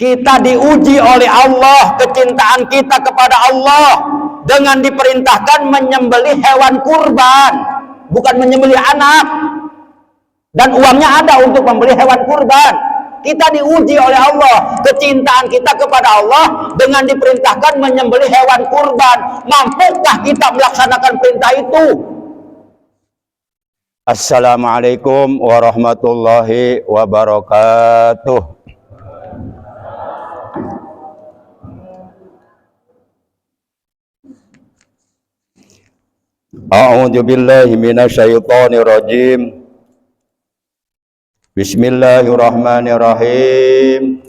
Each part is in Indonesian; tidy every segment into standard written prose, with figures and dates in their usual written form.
Kita diuji oleh Allah, kecintaan kita kepada Allah dengan diperintahkan menyembelih hewan kurban, bukan menyembelih anak. Dan uangnya ada untuk membeli hewan kurban. Kita diuji oleh Allah, kecintaan kita kepada Allah dengan diperintahkan menyembelih hewan kurban. Mampukah kita melaksanakan perintah itu? Assalamualaikum warahmatullahi wabarakatuh. A'udzu billahi minasyaitonir rajim. Bismillahirrahmanirrahim.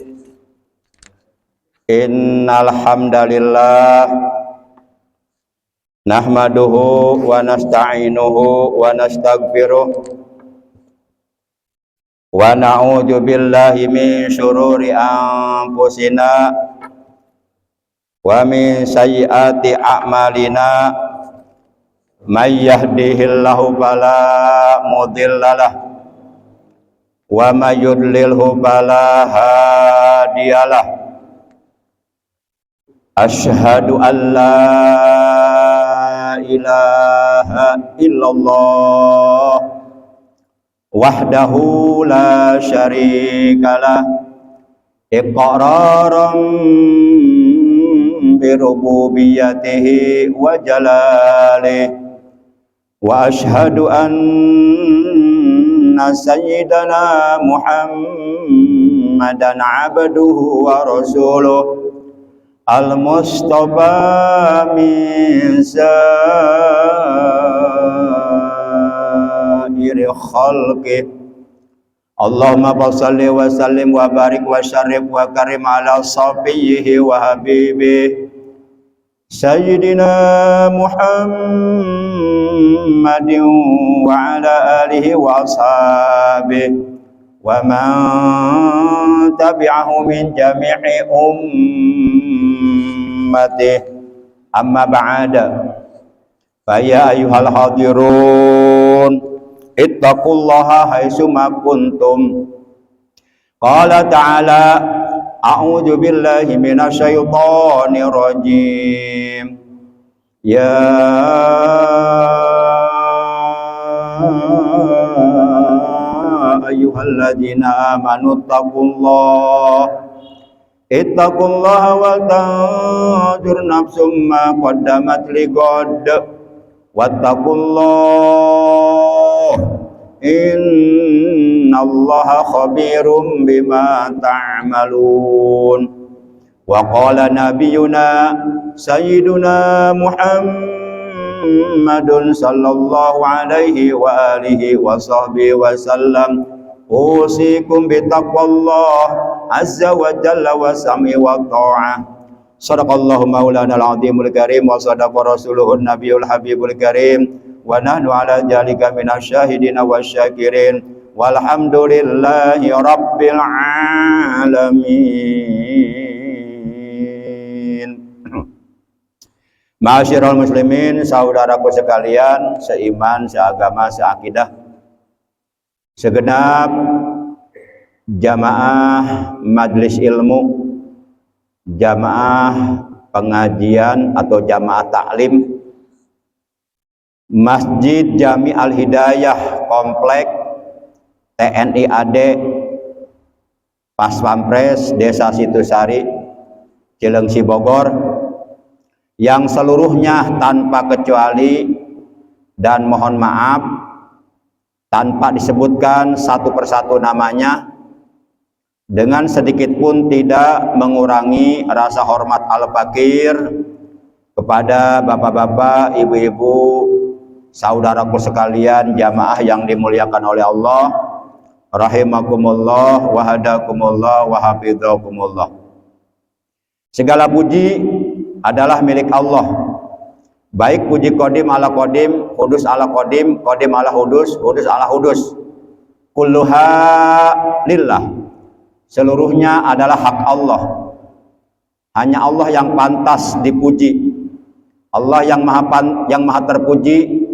Innal hamdalillah nahmaduhu wa nasta'inuhu wa nastaghfiruh wa na'udzu billahi min syururi anfusina wa min sayyiati a'malina. May yahdihillahu fala mudhillalah wa may yudlilhu fala hadiyalah. Asyhadu an la ilaha illallah wahdahu la syarikalah iqraran bi rububiyyatihi wa jalalihi. Wa ashhadu anna sayyidana Muhammadan abduhu wa rasuluh al-mustafa min sa'iri khalqih. Allahumma shalli wa sallim wa barik wa syarif wa karim ala safiyhi wa habibihi Sayyidina Muhammadin wa ala alihi wa ashabihi wa man tabi'ahu min jami'i ummatihi. Amma ba'da, fa ya ayyuhal hadirun ittaqullaha haitsu ma kuntum. Qala ta'ala a'udzu billahi minasyaitonir rajim. Ya ayyuhalladzina amanu ittaqullaha wa tanzur nafsum ma qaddamat lighad wattaqullah innallaha khabirum bima ta'malun. Wa qala nabiyuna sayyiduna Muhammadun sallallahu alaihi wa alihi wa sahbihi wa sallam usikum bitaqwallah azza wa jalla wa sam'i wa ta'ah. Sadaqallahu maulana al-azimul karim wa sadaqa rasuluhun nabiyul habibul karim wa nahnu ala jalika minasyahidina wasyakirin walhamdulillahi rabbil alamin. Ma'asyiral muslimin, saudaraku sekalian, seiman, seagama, seakidah, segenap jamaah majlis ilmu, jamaah pengajian atau jamaah taklim Masjid Jami Al-Hidayah Komplek TNI AD Pas Pampres Desa Situsari Cilengsi Bogor, yang seluruhnya tanpa kecuali dan mohon maaf tanpa disebutkan satu persatu namanya, dengan sedikit pun tidak mengurangi rasa hormat al-fakir kepada bapak-bapak, ibu-ibu, saudaraku sekalian, jamaah yang dimuliakan oleh Allah, rahimakumullah wa hadakumullah wa hafidhakumullah. Segala puji adalah milik Allah, baik puji qadim ala qadim, hudus ala qadim, qadim ala hudus, hudus ala hudus, kulluha lillah, seluruhnya adalah hak Allah. Hanya Allah yang pantas dipuji, Allah yang maha terpuji,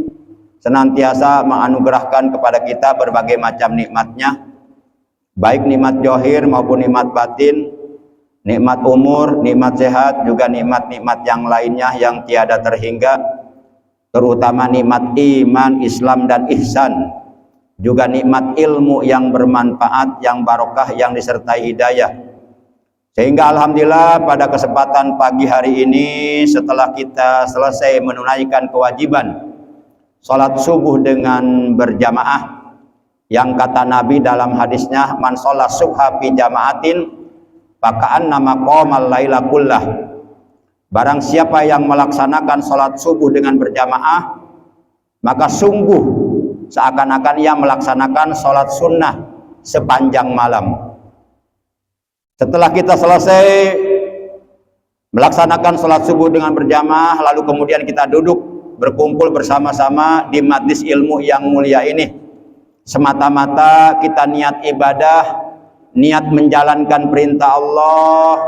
senantiasa menganugerahkan kepada kita berbagai macam nikmatnya, baik nikmat zahir maupun nikmat batin, nikmat umur, nikmat sehat, juga nikmat-nikmat yang lainnya yang tiada terhingga, terutama nikmat iman, Islam dan ihsan, juga nikmat ilmu yang bermanfaat, yang barokah, yang disertai hidayah. Sehingga alhamdulillah pada kesempatan pagi hari ini, setelah kita selesai menunaikan kewajiban salat subuh dengan berjamaah, yang kata Nabi dalam hadisnya, man sholat subha fi jama'atin paka'an nama qomal laila kullah. Barang siapa yang melaksanakan sholat subuh dengan berjamaah, maka sungguh seakan-akan ia melaksanakan sholat sunnah sepanjang malam. Setelah kita selesai melaksanakan sholat subuh dengan berjamaah, lalu kemudian kita duduk berkumpul bersama-sama di majlis ilmu yang mulia ini, semata-mata kita niat ibadah, niat menjalankan perintah Allah,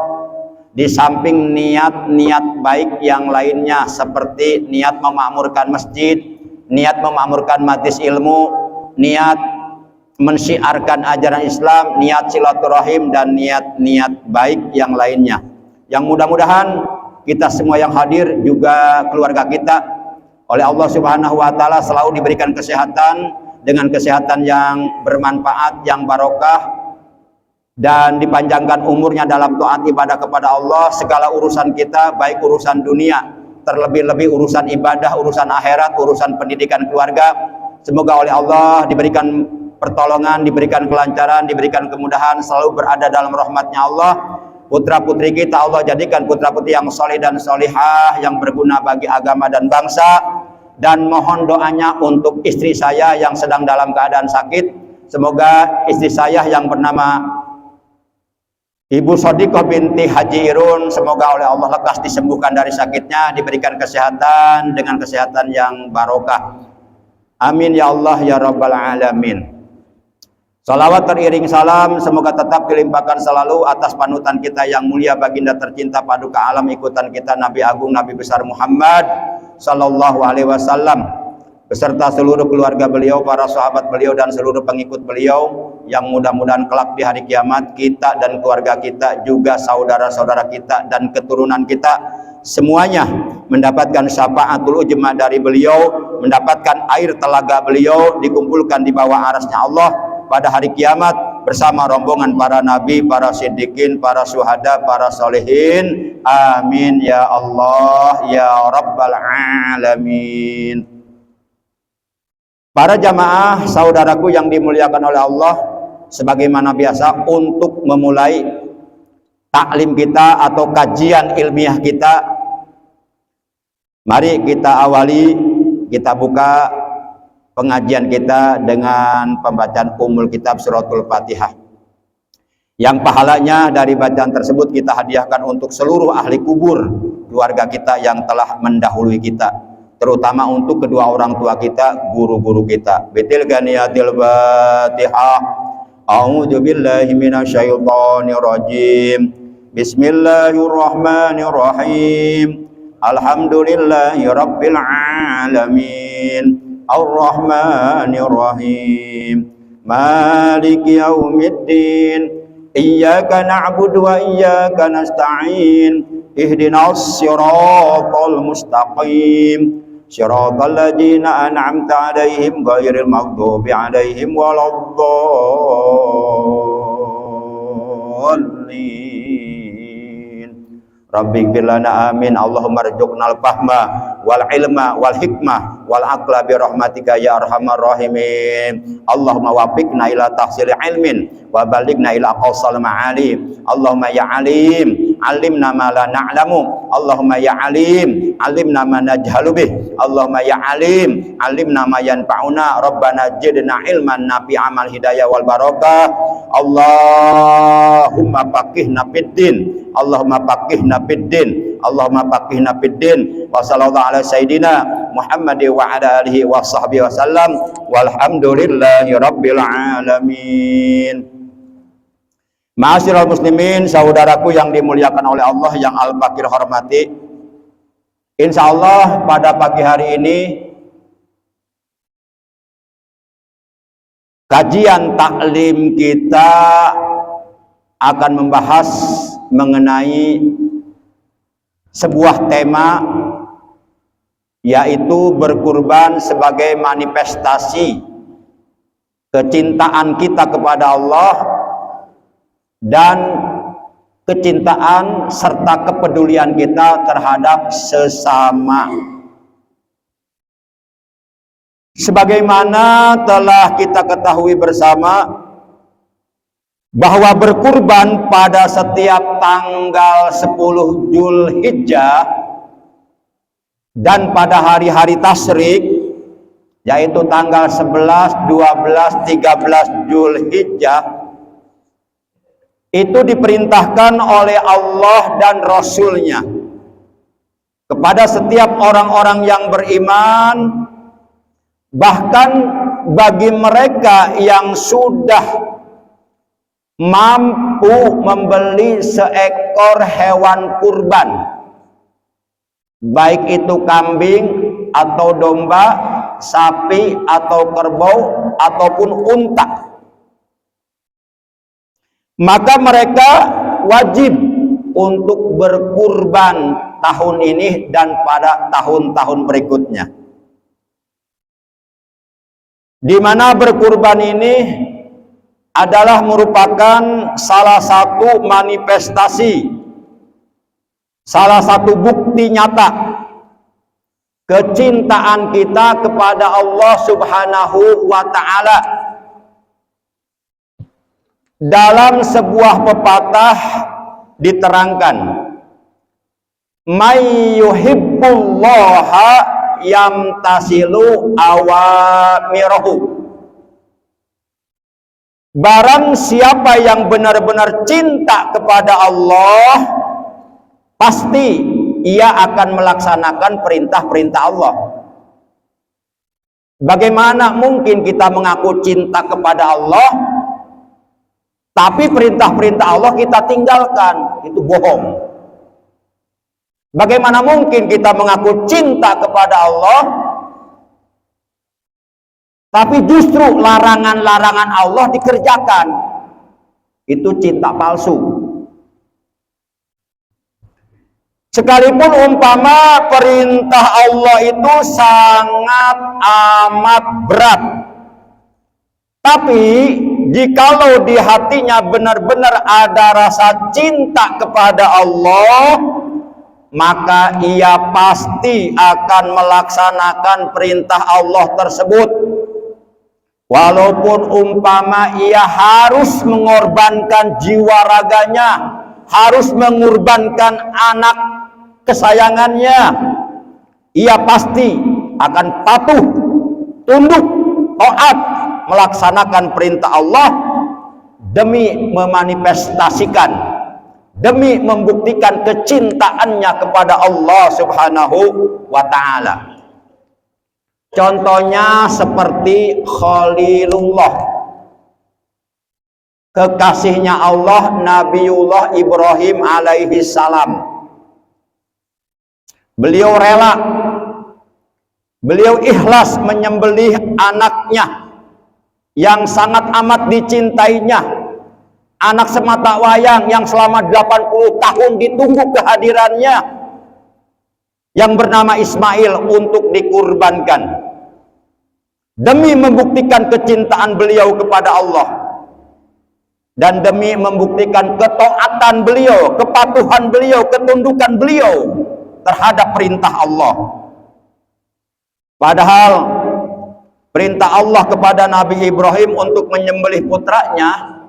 di samping niat-niat baik yang lainnya seperti niat memakmurkan masjid, niat memakmurkan majlis ilmu, niat mensyiarkan ajaran Islam, niat silaturahim, dan niat-niat baik yang lainnya. Yang mudah-mudahan kita semua yang hadir, juga keluarga kita, oleh Allah Subhanahu wa taala selalu diberikan kesehatan, dengan kesehatan yang bermanfaat, yang barokah, dan dipanjangkan umurnya dalam taat ibadah kepada Allah. Segala urusan kita, baik urusan dunia, terlebih-lebih urusan ibadah, urusan akhirat, urusan pendidikan keluarga, semoga oleh Allah diberikan pertolongan, diberikan kelancaran, diberikan kemudahan, selalu berada dalam rahmatnya Allah. Putra putri kita Allah jadikan putra putri yang soleh dan solihah, yang berguna bagi agama dan bangsa. Dan mohon doanya untuk istri saya yang sedang dalam keadaan sakit, semoga istri saya yang bernama Ibu Sodiqah binti Haji Irun, semoga oleh Allah lekas disembuhkan dari sakitnya, diberikan kesehatan dengan kesehatan yang barokah. Amin ya Allah ya Rabbal Alamin. Salawat teriring salam semoga tetap dilimpahkan selalu atas panutan kita yang mulia, baginda tercinta paduka alam ikutan kita, Nabi Agung Nabi besar Muhammad sallallahu alaihi wasallam, beserta seluruh keluarga beliau, para sahabat beliau, dan seluruh pengikut beliau, yang mudah-mudahan kelak di hari kiamat kita dan keluarga kita, juga saudara-saudara kita dan keturunan kita semuanya mendapatkan syafaatul ujma dari beliau, mendapatkan air telaga beliau, dikumpulkan di bawah arasnya Allah pada hari kiamat bersama rombongan para nabi, para siddiqin, para syuhada, para solehin. Amin ya Allah ya Rabbal Alamin. Para jamaah saudaraku yang dimuliakan oleh Allah, sebagaimana biasa untuk memulai taklim kita atau kajian ilmiah kita, mari kita awali, kita buka pengajian kita dengan pembacaan umul kitab suratul Fatihah, yang pahalanya dari bacaan tersebut kita hadiahkan untuk seluruh ahli kubur keluarga kita yang telah mendahului kita, terutama untuk kedua orang tua kita, guru-guru kita. Betil ganiyatil Fatihah. A'udzu billahi minasyaitonir rajim. Bismillahirrahmanirrahim. Alhamdulillahi rabbil alamin. Ar-Rahmanir Rahim. Maliki yaumiddin. Iyyaka na'budu wa iyyaka nasta'in. Ihdinas siratal mustaqim. Siratal ladzina an'amta 'alaihim ghairil maghdubi 'alaihim waladdallin. Rabbi ighfir lana amin. Allahumma rzuqnal fahma wal ilma wal hikmah wal aqla bi rahmatika ya arhamar rahimin. Allahumma wafiqna ila tahsil ilmin wa balighna ila aqsal ma'ali. Allahumma ya alim alimna ma la na'lamu. Allahumma ya alim alimna ma najhalu bih. Allahumma ya alim alimna ma yanfa'una. Rabbana zidna ilman nafi'an amal hidayah wal barakah. Allahumma faqihna fid din. Allahumma faqihna fid din. Allahumma faqihna fid din. Wa sallallahu ala sayyidina Muhammad wa ala alihi wa sahbihi wasallam. Walhamdulillahi rabbil alamin. Ma'asyiral muslimin, saudaraku yang dimuliakan oleh Allah, yang al-fakir hormati, insyaallah pada pagi hari ini kajian taklim kita akan membahas mengenai sebuah tema, yaitu berkurban sebagai manifestasi kecintaan kita kepada Allah dan kecintaan serta kepedulian kita terhadap sesama. Sebagaimana telah kita ketahui bersama bahwa berkurban pada setiap tanggal 10 Zulhijjah dan pada hari-hari tasyrik, yaitu tanggal 11, 12, 13 Zulhijjah, itu diperintahkan oleh Allah dan Rasul-Nya kepada setiap orang-orang yang beriman, bahkan bagi mereka yang sudah mampu membeli seekor hewan kurban, baik itu kambing atau domba, sapi atau kerbau ataupun unta, maka mereka wajib untuk berkurban tahun ini dan pada tahun-tahun berikutnya. Di mana berkurban ini adalah merupakan salah satu manifestasi, salah satu bukti nyata kecintaan kita kepada Allah Subhanahu wa Ta'ala. Dalam sebuah pepatah diterangkan, may yuhibbullaha yamtasilu awamirahu. Barang siapa yang benar-benar cinta kepada Allah, pasti ia akan melaksanakan perintah-perintah Allah. Bagaimana mungkin kita mengaku cinta kepada Allah, tapi perintah-perintah Allah kita tinggalkan? Itu bohong. Bagaimana mungkin kita mengaku cinta kepada Allah, tapi justru larangan-larangan Allah dikerjakan? Itu cinta palsu. Sekalipun umpama perintah Allah itu sangat amat berat, tapi jikalau di hatinya benar-benar ada rasa cinta kepada Allah, maka ia pasti akan melaksanakan perintah Allah tersebut. Walaupun umpama ia harus mengorbankan jiwa raganya, harus mengorbankan anak kesayangannya, ia pasti akan patuh, tunduk, taat melaksanakan perintah Allah demi memanifestasikan, demi membuktikan kecintaannya kepada Allah Subhanahu wa Ta'ala. Contohnya seperti Khalilullah, kekasihnya Allah, Nabiullah Ibrahim alaihi salam. Beliau rela, beliau ikhlas menyembelih anaknya yang sangat amat dicintainya, anak semata wayang yang selama 80 tahun ditunggu kehadirannya, yang bernama Ismail, untuk dikurbankan demi membuktikan kecintaan beliau kepada Allah dan demi membuktikan ketaatan beliau, kepatuhan beliau, ketundukan beliau terhadap perintah Allah. Padahal perintah Allah kepada Nabi Ibrahim untuk menyembelih putranya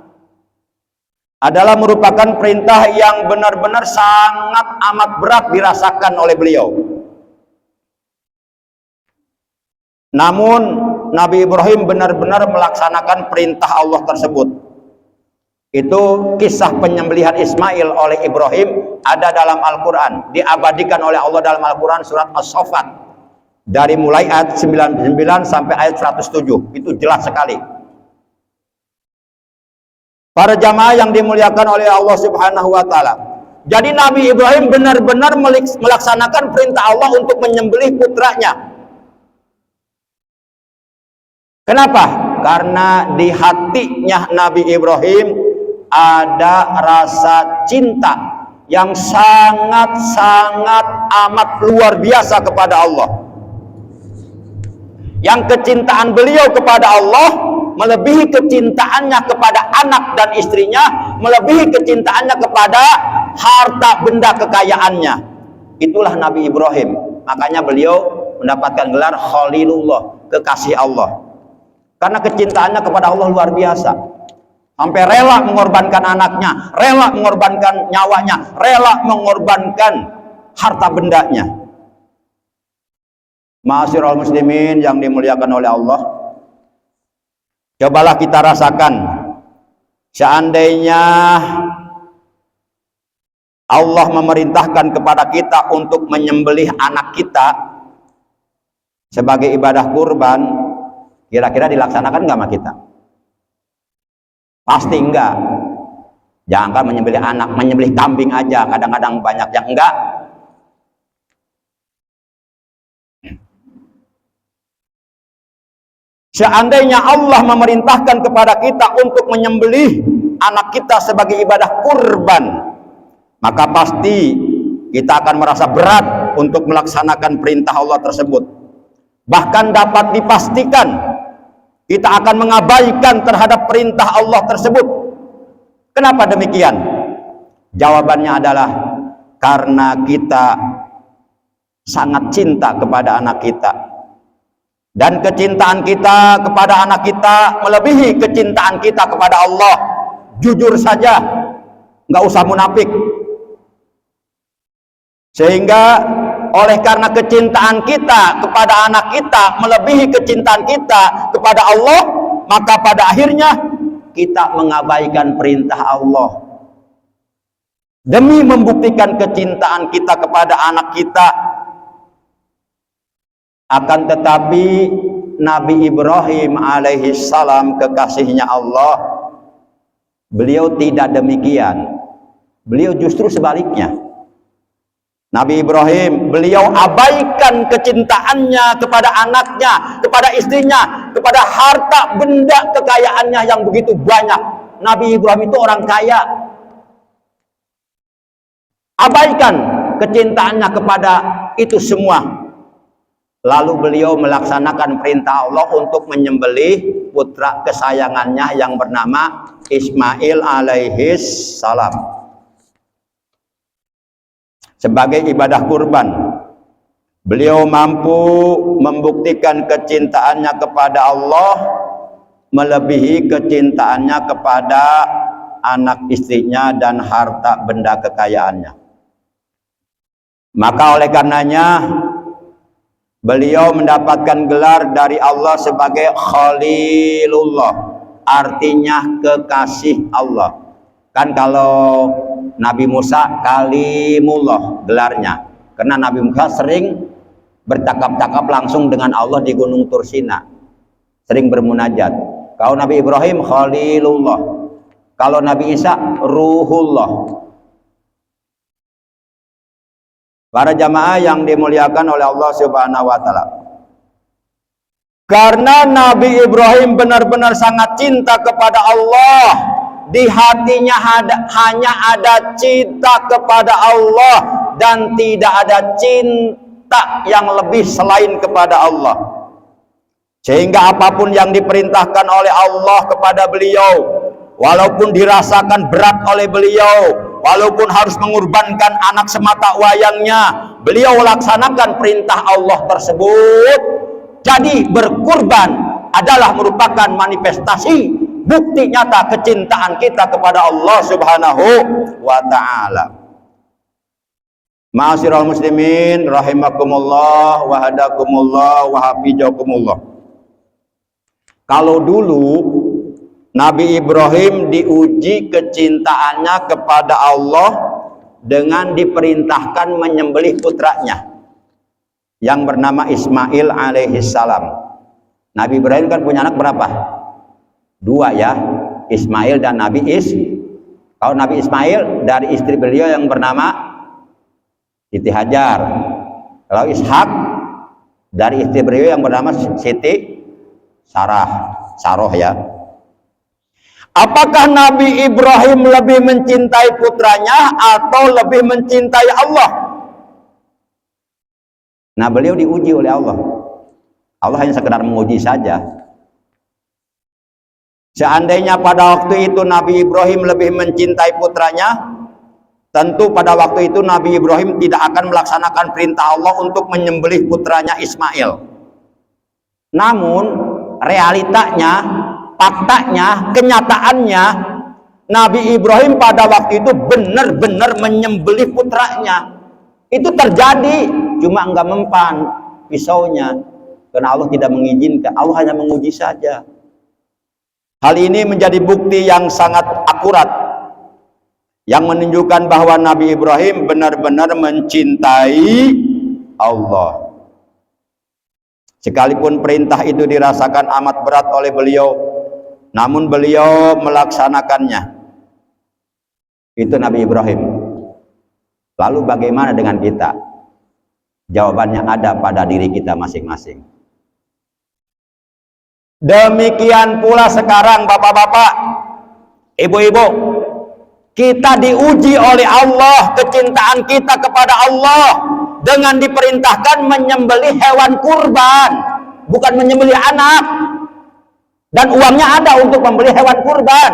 adalah merupakan perintah yang benar-benar sangat amat berat dirasakan oleh beliau. Namun Nabi Ibrahim benar-benar melaksanakan perintah Allah tersebut. Itu kisah penyembelihan Ismail oleh Ibrahim ada dalam Al-Quran, diabadikan oleh Allah dalam Al-Quran surat As-Saffat, dari mulai ayat 99 sampai ayat 107. Itu jelas sekali. Para jamaah yang dimuliakan oleh Allah Subhanahu wa Ta'ala, jadi Nabi Ibrahim benar-benar melaksanakan perintah Allah untuk menyembelih putranya. Kenapa? Karena di hatinya Nabi Ibrahim ada rasa cinta yang sangat-sangat amat luar biasa kepada Allah. Yang kecintaan beliau kepada Allah melebihi kecintaannya kepada anak dan istrinya, melebihi kecintaannya kepada harta benda kekayaannya. Itulah Nabi Ibrahim. Makanya beliau mendapatkan gelar Khalilullah, kekasih Allah. Karena kecintaannya kepada Allah luar biasa. Sampai rela mengorbankan anaknya, rela mengorbankan nyawanya, rela mengorbankan harta bendanya. Ma'asyiral muslimin yang dimuliakan oleh Allah, cobalah kita rasakan, seandainya Allah memerintahkan kepada kita untuk menyembelih anak kita sebagai ibadah kurban, kira-kira dilaksanakan nggak sama kita? Pasti enggak. Jangan menyembelih anak, menyembelih kambing aja kadang-kadang banyak yang enggak. Seandainya Allah memerintahkan kepada kita untuk menyembelih anak kita sebagai ibadah kurban, maka pasti kita akan merasa berat untuk melaksanakan perintah Allah tersebut. Bahkan dapat dipastikan kita akan mengabaikan terhadap perintah Allah tersebut. Kenapa demikian? Jawabannya adalah karena kita sangat cinta kepada anak kita. Dan kecintaan kita kepada anak kita melebihi kecintaan kita kepada Allah. Jujur saja, nggak usah munafik. Sehingga oleh karena kecintaan kita kepada anak kita melebihi kecintaan kita kepada Allah, maka pada akhirnya kita mengabaikan perintah Allah. Demi membuktikan kecintaan kita kepada anak kita. Akan tetapi Nabi Ibrahim alaihi salam, kekasihnya Allah, beliau tidak demikian. Beliau justru sebaliknya. Nabi Ibrahim, beliau abaikan kecintaannya kepada anaknya, kepada istrinya, kepada harta benda kekayaannya yang begitu banyak. Nabi Ibrahim itu orang kaya. Abaikan kecintaannya kepada itu semua. Lalu beliau melaksanakan perintah Allah untuk menyembelih putra kesayangannya yang bernama Ismail alaihi salam sebagai ibadah kurban. Beliau mampu membuktikan kecintaannya kepada Allah melebihi kecintaannya kepada anak istrinya dan harta benda kekayaannya. Maka oleh karenanya beliau mendapatkan gelar dari Allah sebagai Khalilullah, artinya kekasih Allah. Kan kalau Nabi Musa Kalimullah gelarnya, karena Nabi Musa sering bercakap-cakap langsung dengan Allah di Gunung Tursina, sering bermunajat. Kalau Nabi Ibrahim Khalilullah, kalau Nabi Isa Ruhullah. Para jamaah yang dimuliakan oleh Allah Subhanahu wa Ta'ala, karena Nabi Ibrahim benar-benar sangat cinta kepada Allah, di hatinya hanya ada cinta kepada Allah dan tidak ada cinta yang lebih selain kepada Allah. Sehingga apapun yang diperintahkan oleh Allah kepada beliau, walaupun dirasakan berat oleh beliau, walaupun harus mengorbankan anak semata wayangnya, beliau laksanakan perintah Allah tersebut. Jadi berkurban adalah merupakan manifestasi bukti nyata kecintaan kita kepada Allah Subhanahu wa Ta'ala. Ma'asyiral muslimin rahimakumullah wa hadakumullah wa hafizakumullah. Kalau dulu Nabi Ibrahim diuji kecintaannya kepada Allah dengan diperintahkan menyembelih putranya yang bernama Ismail alaihi salam. Nabi Ibrahim kan punya anak berapa? Dua ya, Ismail dan Nabi Is. Kalau Nabi Ismail dari istri beliau yang bernama Siti Hajar. Kalau Ishak dari istri beliau yang bernama Siti Saroh ya. Apakah Nabi Ibrahim lebih mencintai putranya atau lebih mencintai Allah? Nah, beliau diuji oleh Allah. Allah hanya sekedar menguji saja. Seandainya pada waktu itu Nabi Ibrahim lebih mencintai putranya, tentu pada waktu itu Nabi Ibrahim tidak akan melaksanakan perintah Allah untuk menyembelih putranya Ismail. Namun realitanya, faktanya, kenyataannya, Nabi Ibrahim pada waktu itu benar-benar menyembelih putranya. Itu terjadi, cuma enggak mempan pisaunya karena Allah tidak mengizinkan. Allah hanya menguji saja. Hal ini menjadi bukti yang sangat akurat yang menunjukkan bahwa Nabi Ibrahim benar-benar mencintai Allah. Sekalipun perintah itu dirasakan amat berat oleh beliau, namun beliau melaksanakannya. Itu Nabi Ibrahim. Lalu bagaimana dengan kita? Jawabannya ada pada diri kita masing-masing. Demikian pula sekarang bapak-bapak, ibu-ibu, kita diuji oleh Allah, kecintaan kita kepada Allah dengan diperintahkan menyembelih hewan kurban, bukan menyembelih anak. Dan uangnya ada untuk membeli hewan kurban.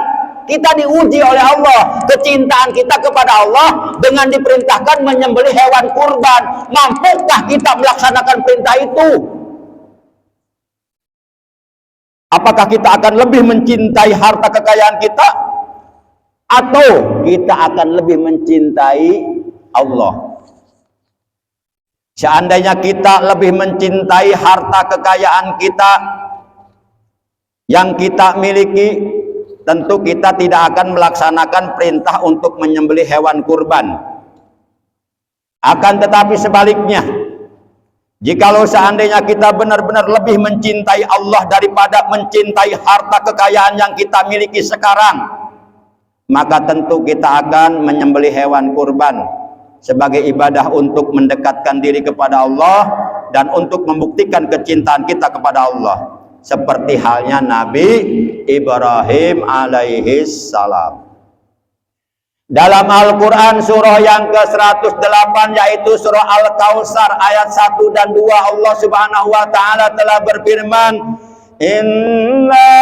Kita diuji oleh Allah, kecintaan kita kepada Allah dengan diperintahkan menyembelih hewan kurban. Mampukah kita melaksanakan perintah itu? Apakah kita akan lebih mencintai harta kekayaan kita, atau kita akan lebih mencintai Allah? Seandainya kita lebih mencintai harta kekayaan kita yang kita miliki, tentu kita tidak akan melaksanakan perintah untuk menyembelih hewan kurban. Akan tetapi sebaliknya, jikalau seandainya kita benar-benar lebih mencintai Allah daripada mencintai harta kekayaan yang kita miliki sekarang, maka tentu kita akan menyembelih hewan kurban sebagai ibadah untuk mendekatkan diri kepada Allah dan untuk membuktikan kecintaan kita kepada Allah, seperti halnya Nabi Ibrahim alaihi salam. Dalam Al-Quran surah yang ke-108, yaitu surah Al-Kautsar ayat 1 dan 2, Allah subhanahu wa ta'ala telah berfirman, Inna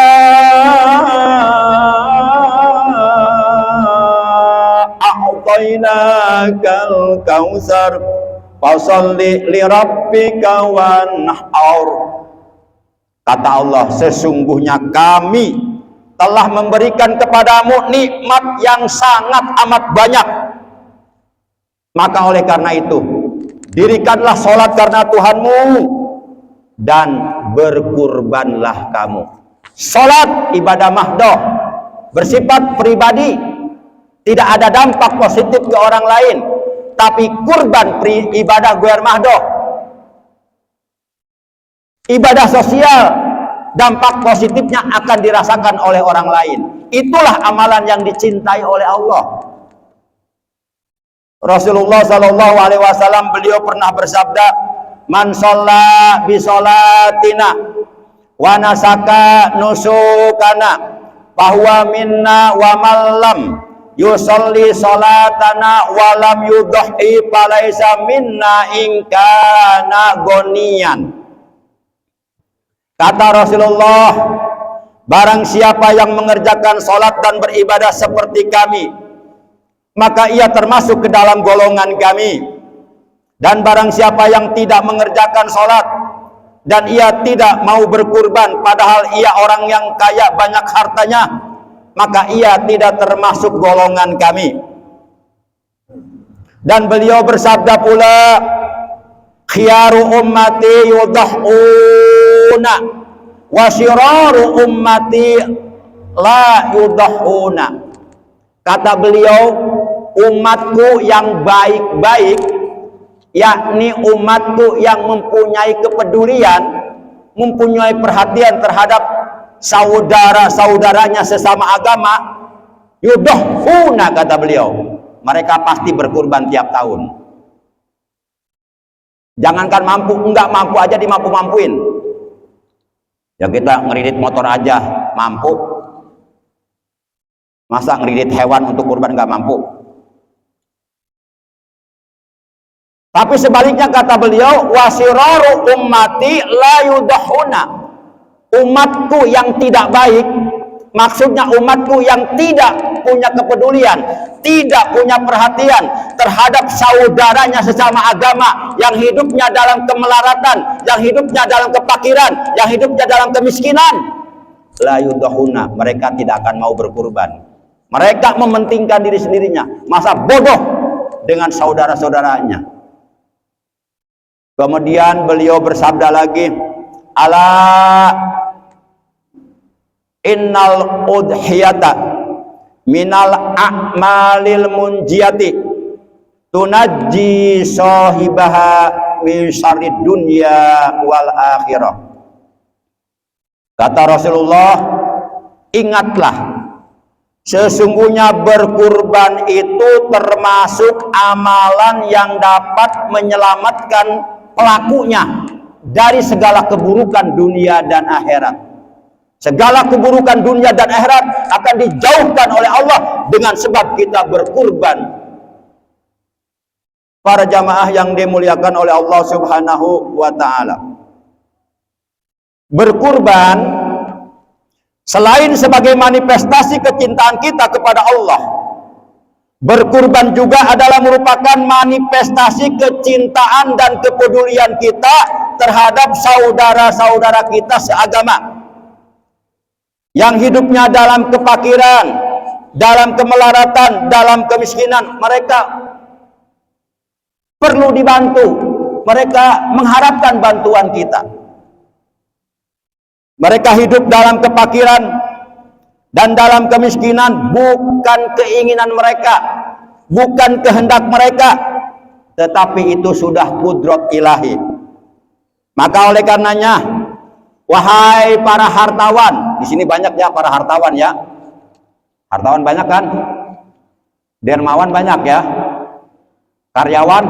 a'tainakal kautsar fasalli li rabbika wanhar. Kata Allah, sesungguhnya kami telah memberikan kepadamu nikmat yang sangat amat banyak. Maka oleh karena itu, dirikanlah sholat karena Tuhanmu dan berkurbanlah kamu. Sholat ibadah mahdoh, bersifat pribadi, tidak ada dampak positif ke orang lain. Tapi kurban ibadah guer mahdoh, ibadah sosial, dampak positifnya akan dirasakan oleh orang lain. Itulah amalan yang dicintai oleh Allah. Rasulullah Shallallahu Alaihi Wasallam beliau pernah bersabda, "Man sholla bi sholatina wa nasaka nusukana, bahwa minna wa malam yusolli sholatana walam yudhi falaisa minna ingkana gonian." Kata Rasulullah, barang siapa yang mengerjakan sholat dan beribadah seperti kami, maka ia termasuk ke dalam golongan kami. Dan barang siapa yang tidak mengerjakan sholat dan ia tidak mau berkurban, padahal ia orang yang kaya banyak hartanya, maka ia tidak termasuk golongan kami. Dan beliau bersabda pula, khiyaru ummati yudahuna wa syiraru ummati la yudahuna. Kata beliau, umatku yang baik-baik, yakni umatku yang mempunyai kepedulian, mempunyai perhatian terhadap saudara-saudaranya sesama agama, yudahuna, kata beliau, mereka pasti berkurban tiap tahun. Jangankan mampu, enggak mampu aja dimampu-mampuin. Ya kita ngeridit motor aja mampu. Masa ngeridit hewan untuk kurban nggak mampu? Tapi sebaliknya kata beliau, wasiraru ummati la yudahuna. Umatku yang tidak baik, maksudnya umatku yang tidak punya kepedulian, tidak punya perhatian terhadap saudaranya sesama agama, yang hidupnya dalam kemelaratan, yang hidupnya dalam kefakiran, yang hidupnya dalam kemiskinan. La yudahuna, mereka tidak akan mau berkurban. Mereka mementingkan diri sendirinya. Masa bodoh dengan saudara-saudaranya. Kemudian beliau bersabda lagi, ala innal udhiyata minal a'malil munjiyati tunajji sahibaha min syarrid dunya wal akhirah. Kata Rasulullah, ingatlah, sesungguhnya berkurban itu termasuk amalan yang dapat menyelamatkan pelakunya dari segala keburukan dunia dan akhirat. Segala keburukan dunia dan akhirat akan dijauhkan oleh Allah dengan sebab kita berkurban. Para jamaah yang dimuliakan oleh Allah Subhanahu wa ta'ala, berkurban selain sebagai manifestasi kecintaan kita kepada Allah, berkurban juga adalah merupakan manifestasi kecintaan dan kepedulian kita terhadap saudara-saudara kita seagama yang hidupnya dalam kefakiran, dalam kemelaratan, dalam kemiskinan. Mereka perlu dibantu, mereka mengharapkan bantuan kita. Mereka hidup dalam kefakiran dan dalam kemiskinan bukan keinginan mereka, bukan kehendak mereka, tetapi itu sudah kudrat ilahi. Maka oleh karenanya, wahai para hartawan, di sini banyak ya para hartawan ya. Hartawan banyak kan? Dermawan banyak ya. Karyawan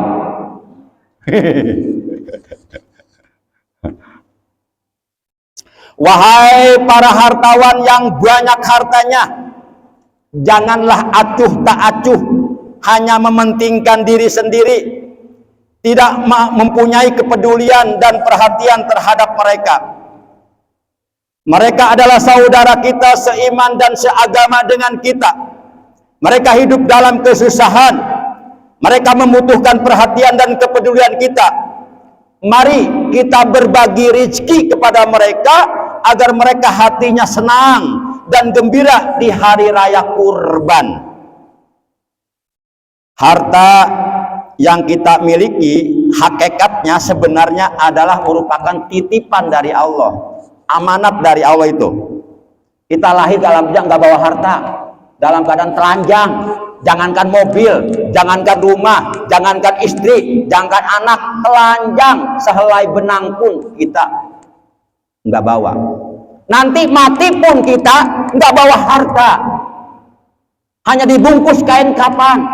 wahai para hartawan yang banyak hartanya, janganlah acuh tak acuh, hanya mementingkan diri sendiri, tidak mempunyai kepedulian dan perhatian terhadap mereka. Mereka adalah saudara kita seiman dan seagama dengan kita. Mereka hidup dalam kesusahan, mereka membutuhkan perhatian dan kepedulian kita. Mari kita berbagi rezeki kepada mereka agar mereka hatinya senang dan gembira di hari raya kurban. Harta yang kita miliki hakikatnya sebenarnya adalah merupakan titipan dari Allah, amanat dari Allah itu. Kita lahir dalam nggak bawa harta, dalam keadaan telanjang. Jangankan mobil, jangankan rumah, jangankan istri, jangankan anak, telanjang sehelai benang pun kita nggak bawa. Nanti mati pun kita nggak bawa harta, hanya dibungkus kain kapan.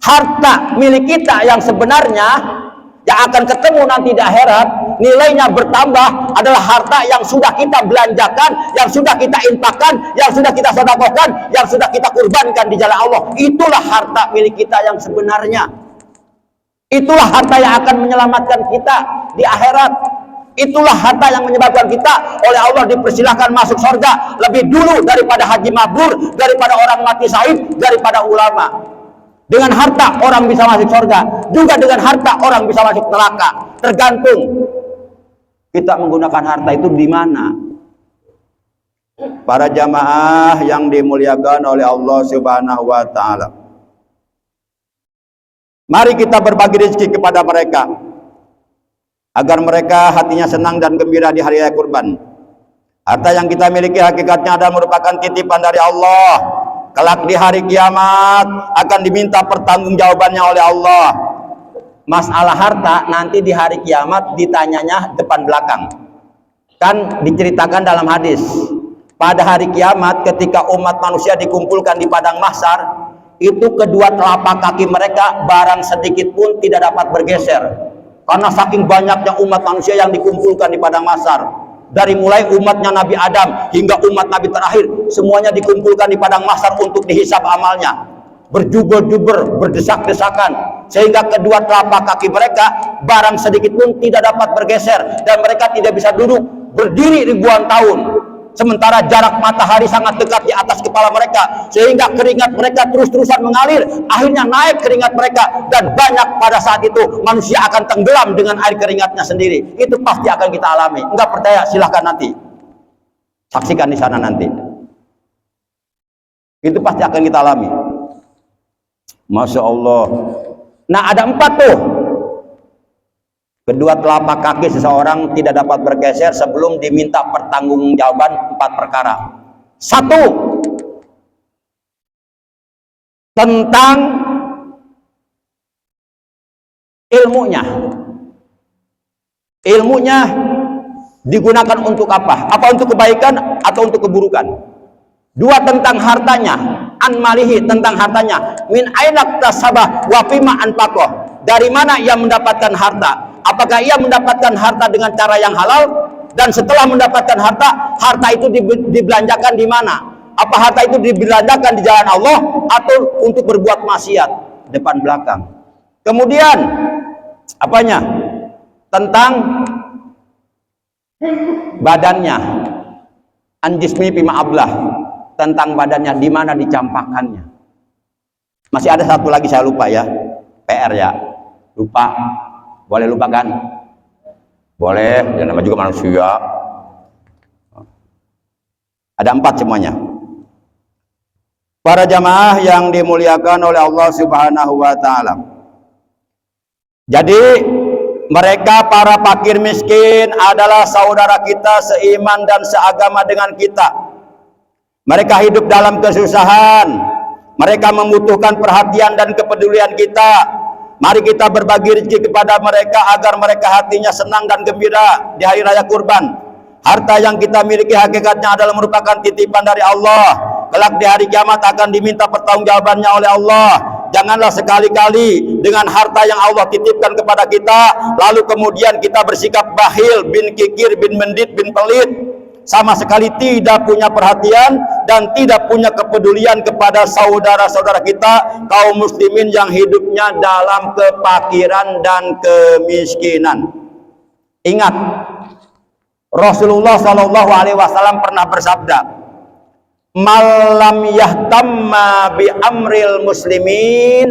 Harta milik kita yang sebenarnya yang akan ketemu nanti di akhirat, nilainya bertambah adalah harta yang sudah kita belanjakan, yang sudah kita infakkan, yang sudah kita sedekahkan, yang sudah kita kurbankan di jalan Allah. Itulah harta milik kita yang sebenarnya. Itulah harta yang akan menyelamatkan kita di akhirat. Itulah harta yang menyebabkan kita oleh Allah dipersilahkan masuk surga lebih dulu daripada haji mabrur, daripada orang mati syahid, daripada ulama. Dengan harta orang bisa masuk surga, juga dengan harta orang bisa masuk neraka. Tergantung kita menggunakan harta itu di mana. Para jamaah yang dimuliakan oleh Allah Subhanahu wa ta'ala, mari kita berbagi rezeki kepada mereka agar mereka hatinya senang dan gembira di hari raya kurban. Harta yang kita miliki hakikatnya adalah merupakan titipan dari Allah. Kelak di hari kiamat akan diminta pertanggungjawabannya oleh Allah. Masalah harta nanti di hari kiamat ditanyanya depan belakang. Kan diceritakan dalam hadis, pada hari kiamat ketika umat manusia dikumpulkan di padang mahsyar, itu kedua telapak kaki mereka barang sedikit pun tidak dapat bergeser. Karena saking banyaknya umat manusia yang dikumpulkan di padang mahsyar. Dari mulai umatnya Nabi Adam hingga umat Nabi terakhir, semuanya dikumpulkan di padang mahsyar untuk dihisab amalnya. Berjubel-jubel, berdesak-desakan, sehingga kedua telapak kaki mereka barang sedikit pun tidak dapat bergeser, dan mereka tidak bisa duduk berdiri ribuan tahun. Sementara jarak matahari sangat dekat di atas kepala mereka, sehingga keringat mereka terus-terusan mengalir. Akhirnya naik keringat mereka, dan banyak pada saat itu manusia akan tenggelam dengan air keringatnya sendiri. Itu pasti akan kita alami. Enggak percaya, silahkan nanti saksikan di sana nanti. Itu pasti akan kita alami. Masya Allah. Nah, ada 4 tuh. Kedua telapak kaki seseorang tidak dapat bergeser sebelum diminta pertanggungjawaban 4 perkara. 1, tentang ilmunya. Ilmunya digunakan untuk apa? Apa untuk kebaikan atau untuk keburukan? 2, tentang hartanya. An malihi, tentang hartanya. Min ainak tasabah wa fima anfaqah. Dari mana ia mendapatkan harta? Apakah ia mendapatkan harta dengan cara yang halal? Dan setelah mendapatkan harta, harta itu dibelanjakan di mana? Apa harta itu dibelanjakan di jalan Allah atau untuk berbuat maksiat depan belakang? Kemudian apanya? Tentang badannya. Anjismi bima ablah, tentang badannya, di mana dicampakkannya. Masih ada 1 lagi saya lupa ya. PR ya. Lupa. Boleh lupakan? Boleh, ya namanya juga manusia. Ada 4 semuanya. Para jamaah yang dimuliakan oleh Allah Subhanahu wa Ta'ala. Jadi mereka para fakir miskin adalah saudara kita seiman dan seagama dengan kita. Mereka hidup dalam kesusahan. Mereka membutuhkan perhatian dan kepedulian kita. Mari kita berbagi rezeki kepada mereka agar mereka hatinya senang dan gembira di hari raya kurban. Harta yang kita miliki hakikatnya adalah merupakan titipan dari Allah. Kelak di hari kiamat akan diminta pertanggungjawabannya oleh Allah. Janganlah sekali-kali dengan harta yang Allah titipkan kepada kita, lalu kemudian kita bersikap bakhil, bin kikir, bin mendit, bin pelit, sama sekali tidak punya perhatian dan tidak punya kepedulian kepada saudara-saudara kita kaum muslimin yang hidupnya dalam kefakiran dan kemiskinan. Ingat, Rasulullah Shallallahu Alaihi Wasallam pernah bersabda, "Malam yahtamma bi amril muslimin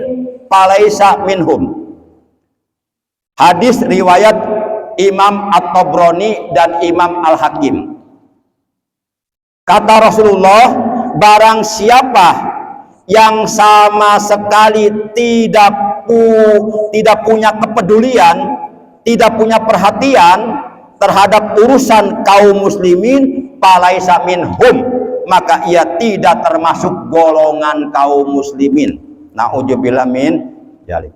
falaisa minhum." Hadis riwayat Imam At-Tabrani dan Imam Al-Hakim. Kata Rasulullah, barang siapa yang sama sekali tidak punya kepedulian, tidak punya perhatian terhadap urusan kaum muslimin, falaisa minhum, maka ia tidak termasuk golongan kaum muslimin. Na'udzubillah min dzalik.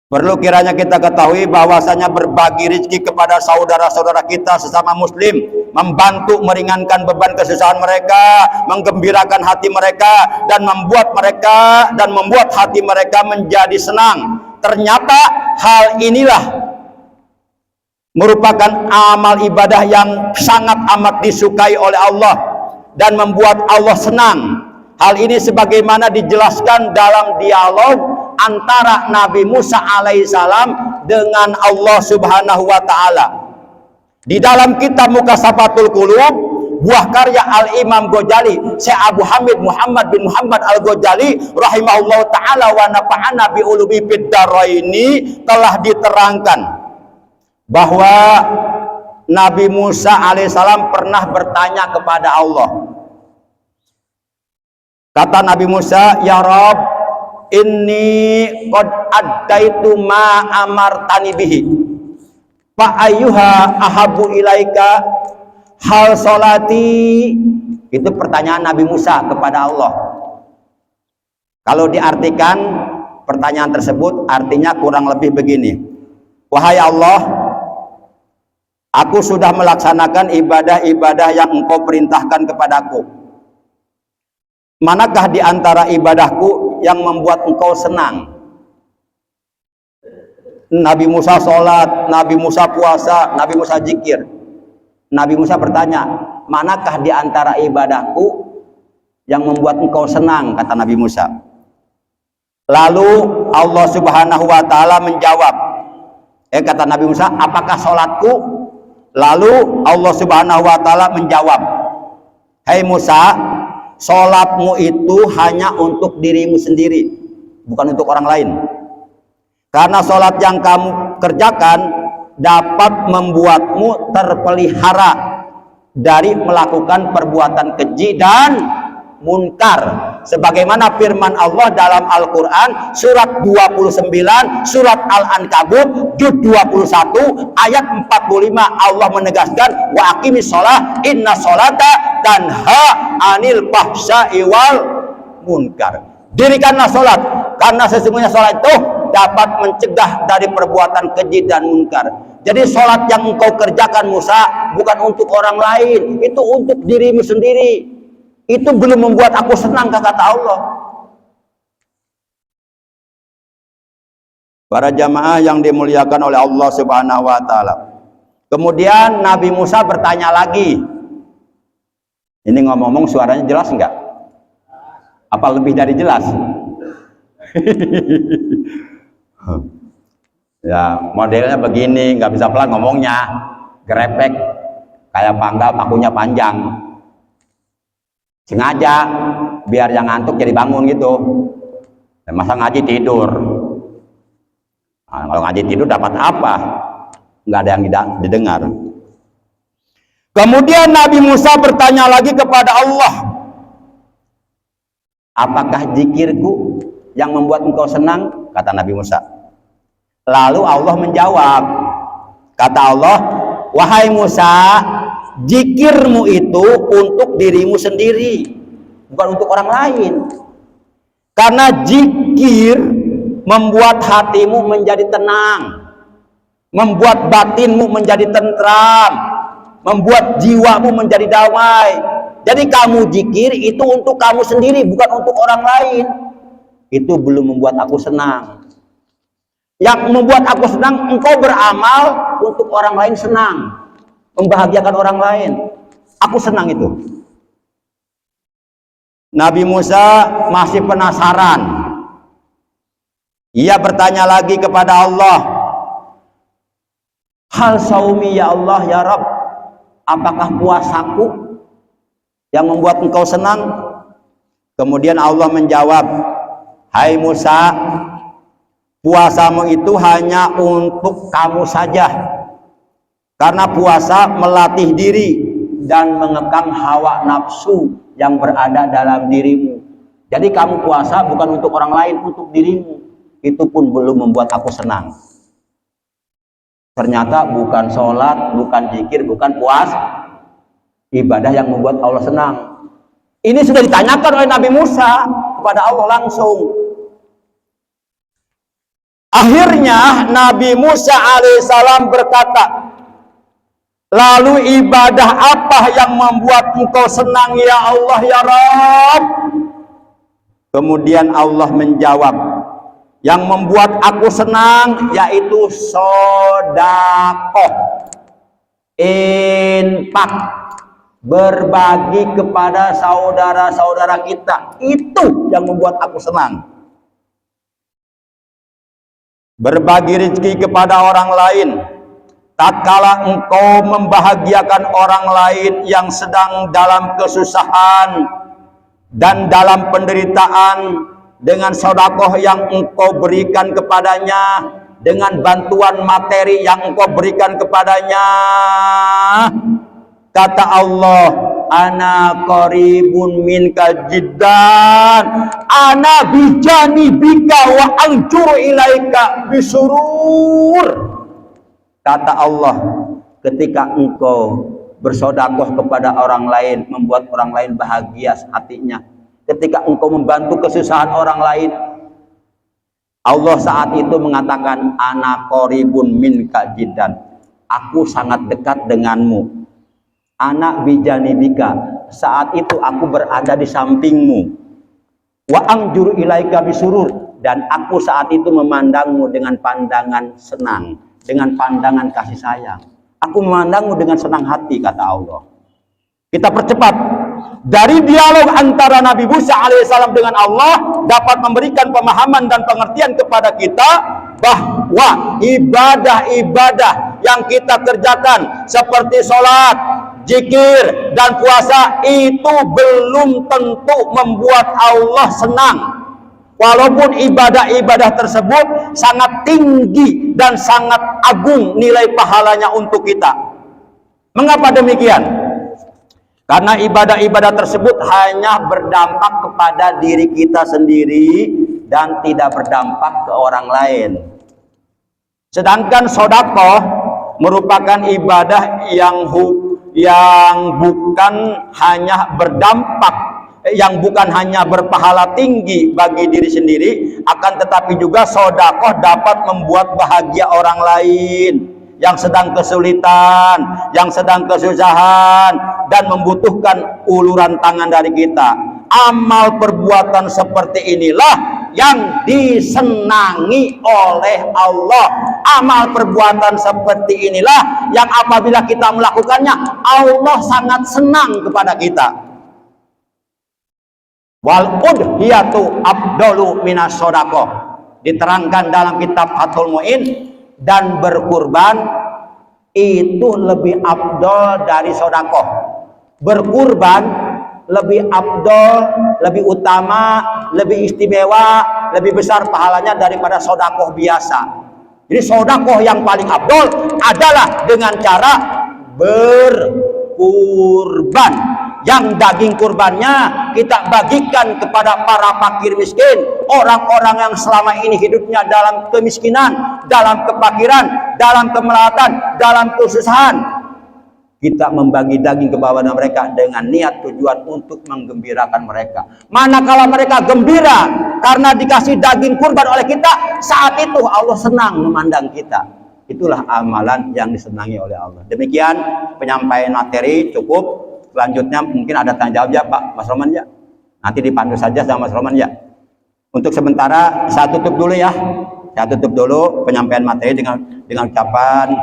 Perlu kiranya kita ketahui bahwasanya berbagi rezeki kepada saudara-saudara kita sesama muslim, membantu meringankan beban kesusahan mereka, menggembirakan hati mereka, dan membuat hati mereka menjadi senang. Ternyata hal inilah merupakan amal ibadah yang sangat amat disukai oleh Allah dan membuat Allah senang. Hal ini sebagaimana dijelaskan dalam dialog antara Nabi Musa alaihissalam dengan Allah Subhanahu wa Ta'ala. Di dalam kitab Mukasafatul Qulub, buah karya Al-Imam Ghazali, Syekh Abu Hamid Muhammad bin Muhammad Al-Ghazali rahimahullah ta'ala wa nafa'ana bi ulubi fid dharaini, telah diterangkan bahwa Nabi Musa alaihissalam pernah bertanya kepada Allah. Kata Nabi Musa, "Ya Rabb, inni qad addaitu ma amartani bihi, fa ayyuha ahabu ilaika, hal solati." Itu pertanyaan Nabi Musa kepada Allah. Kalau diartikan pertanyaan tersebut, artinya kurang lebih begini: wahai Allah, aku sudah melaksanakan ibadah-ibadah yang Engkau perintahkan kepadaku. Manakah di antara ibadahku yang membuat Engkau senang? Nabi Musa sholat, Nabi Musa puasa, Nabi Musa zikir. Nabi Musa bertanya, manakah di antara ibadahku yang membuat engkau senang, kata Nabi Musa. Lalu Allah Subhanahu wa taala menjawab, kata Nabi Musa, apakah sholatku? Lalu Allah Subhanahu wa taala menjawab, hai Musa, sholatmu itu hanya untuk dirimu sendiri, bukan untuk orang lain. Karena sholat yang kamu kerjakan dapat membuatmu terpelihara dari melakukan perbuatan keji dan munkar. Sebagaimana firman Allah dalam Al-Quran surat 29, surat Al-Ankabut juz 21 ayat 45, Allah menegaskan, wa aqimis sholah inna sholata tanha anil fahsya'i wal munkar. Dirikanlah sholat, karena sesungguhnya sholat itu dapat mencegah dari perbuatan keji dan munkar. Jadi sholat yang engkau kerjakan Musa bukan untuk orang lain, itu untuk dirimu sendiri. Itu belum membuat aku senang, kata Allah. Para jamaah yang dimuliakan oleh Allah Subhanahu wa taala. Kemudian Nabi Musa bertanya lagi. Ini ngomong-ngomong suaranya jelas enggak? Apa lebih dari jelas? Ya, modelnya begini, nggak bisa pelan ngomongnya, gerepek, kayak panggal, pakunya panjang. Sengaja biar yang ngantuk jadi bangun gitu. Masa ngaji tidur? Nah, kalau ngaji tidur dapat apa? Nggak ada yang didengar. Kemudian Nabi Musa bertanya lagi kepada Allah, apakah zikirku yang membuat engkau senang? Kata Nabi Musa. Lalu Allah menjawab, kata Allah, wahai Musa, zikirmu itu untuk dirimu sendiri, bukan untuk orang lain. Karena zikir membuat hatimu menjadi tenang, membuat batinmu menjadi tentram, membuat jiwamu menjadi damai. Jadi kamu zikir itu untuk kamu sendiri, bukan untuk orang lain. Itu belum membuat aku senang. Yang membuat aku senang, engkau beramal untuk orang lain senang, membahagiakan orang lain. Aku senang itu. Nabi Musa masih penasaran. Ia bertanya lagi kepada Allah, hal saumi ya Allah ya Rabb, apakah puasaku yang membuat engkau senang? Kemudian Allah menjawab, hai Musa, puasamu itu hanya untuk kamu saja. Karena puasa melatih diri dan mengekang hawa nafsu yang berada dalam dirimu. Jadi kamu puasa bukan untuk orang lain, untuk dirimu. Itu pun belum membuat aku senang. Ternyata bukan sholat, bukan zikir, bukan puasa, ibadah yang membuat Allah senang. Ini sudah ditanyakan oleh Nabi Musa kepada Allah langsung. Akhirnya Nabi Musa alaihissalam berkata, lalu ibadah apa yang membuat engkau senang ya Allah ya Rabb? Kemudian Allah menjawab, yang membuat aku senang yaitu sedekah, infak, berbagi kepada saudara-saudara kita. Itu yang membuat aku senang. Berbagi rezeki kepada orang lain. Tatkala engkau membahagiakan orang lain yang sedang dalam kesusahan dan dalam penderitaan, dengan sedekah yang engkau berikan kepadanya, dengan bantuan materi yang engkau berikan kepadanya, kata Allah, ana qaribun minka jiddan, ana bijani bika wa anjur ilaika bisurur. Kata Allah, ketika engkau bersedekah kepada orang lain, membuat orang lain bahagia hatinya, ketika engkau membantu kesusahan orang lain, Allah saat itu mengatakan, ana qaribun minka jiddan, aku sangat dekat denganmu. Anak bijanibika, saat itu aku berada di sampingmu. Wa anjur ilaika bisurur, dan aku saat itu memandangmu dengan pandangan senang, dengan pandangan kasih sayang. Aku memandangmu dengan senang hati, kata Allah. Kita percepat. Dari dialog antara Nabi Musa alaihissalam dengan Allah dapat memberikan pemahaman dan pengertian kepada kita bahwa ibadah-ibadah yang kita kerjakan seperti sholat, zikir, dan puasa itu belum tentu membuat Allah senang. Walaupun ibadah-ibadah tersebut sangat tinggi dan sangat agung nilai pahalanya untuk kita. Mengapa demikian? Karena ibadah-ibadah tersebut hanya berdampak kepada diri kita sendiri dan tidak berdampak ke orang lain. Sedangkan sedekah merupakan ibadah yang bukan hanya berdampak, yang bukan hanya berpahala tinggi bagi diri sendiri, akan tetapi juga sedekah dapat membuat bahagia orang lain yang sedang kesulitan, yang sedang kesusahan, dan membutuhkan uluran tangan dari kita. Amal perbuatan seperti inilah yang disenangi oleh Allah. Amal perbuatan seperti inilah yang apabila kita melakukannya, Allah sangat senang kepada kita. Wal udhiyatu afdalu minas shadaqah. Diterangkan dalam kitab Fathul Mu'in, dan berkurban itu lebih afdol dari sedekah. Berkurban lebih afdol, lebih utama, lebih istimewa, lebih besar pahalanya daripada sedekah biasa. Jadi sedekah yang paling afdol adalah dengan cara berkurban, yang daging kurbannya kita bagikan kepada para fakir miskin, orang-orang yang selama ini hidupnya dalam kemiskinan, dalam kefakiran, dalam kemelatan, dalam kesusahan. Kita membagi daging kepada mereka dengan niat tujuan untuk menggembirakan mereka. Manakala mereka gembira karena dikasih daging kurban oleh kita, saat itu Allah senang memandang kita. Itulah amalan yang disenangi oleh Allah. Demikian penyampaian materi, cukup. Selanjutnya mungkin ada tanya jawab ya Pak Mas Roman ya. Nanti dipandu saja sama Mas Roman ya. Untuk sementara saya tutup dulu ya. Saya tutup dulu penyampaian materi dengan ucapan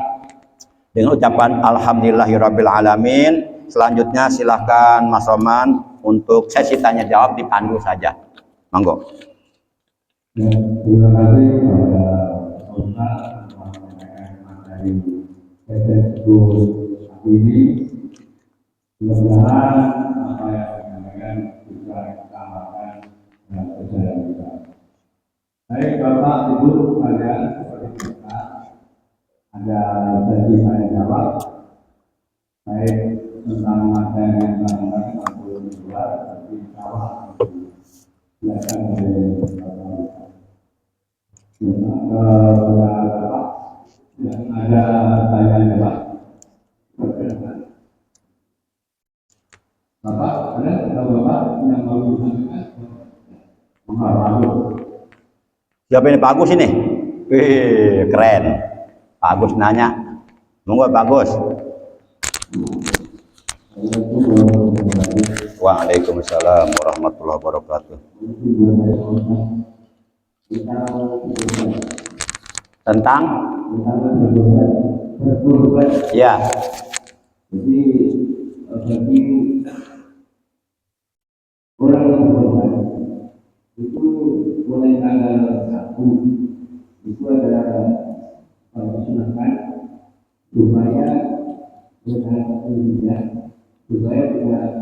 alhamdulillahirabbil alamin. Selanjutnya silahkan Mas Roman untuk sesi tanya jawab, dipandu saja. Monggo. Ya, terima kasih kepada Ustaz materi ini. Mudah-mudahan apa yang disampaikan bisa kita amalkan dan berjalan kita. Baik Bapak Ibu sekalian, seperti biasa ada sesi tanya jawab, baik tentang materi yang disampaikan maupun di luar, tapi jawab silakan oleh Bapak. Bapak yang ada tanya jawab. Bapak, ada Bapak yang mau disampaikan? Siapa ini Pak Agus ini? Wih, keren. Pak Agus nanya. Monggo Pak Agus. Waalaikumsalam warahmatullahi wabarakatuh. Tentang? Ya. Jadi bagi orang yang berkorban itu mulai tanggal 1 itu adalah disunahkan supaya berhati-hati supaya tidak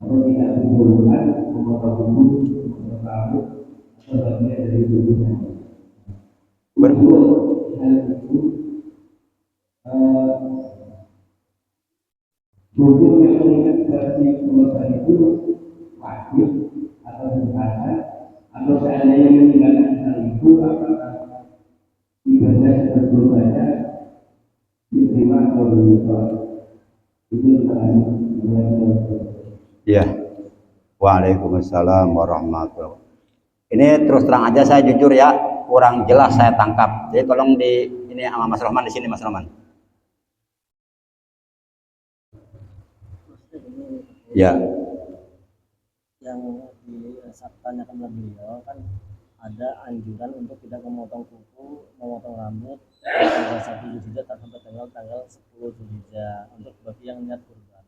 diperlukan memotong tubuh, memotong rambut atau bagian dari tubuhnya. Berbuat hal itu hukum yang mengikat dari korban itu wajib atau dihasilkan, atau seandainya meninggalkan hal itu apakah ibadah berkorbannya diterima atau ditolak. Itu terkait. Ya. Waalaikumsalam warahmatullahi wabarakatuh. Ini terus terang aja saya jujur ya, kurang jelas saya tangkap. Jadi tolong di ini sama Mas Roman di sini Mas Roman. Ya. Yang ditanyakan oleh beliau kan ada anjuran untuk tidak memotong kuku memotong rambut tanggal 1 Zulhijjah sampai tanggal 10 Zulhijjah untuk bagi yang niat kurban.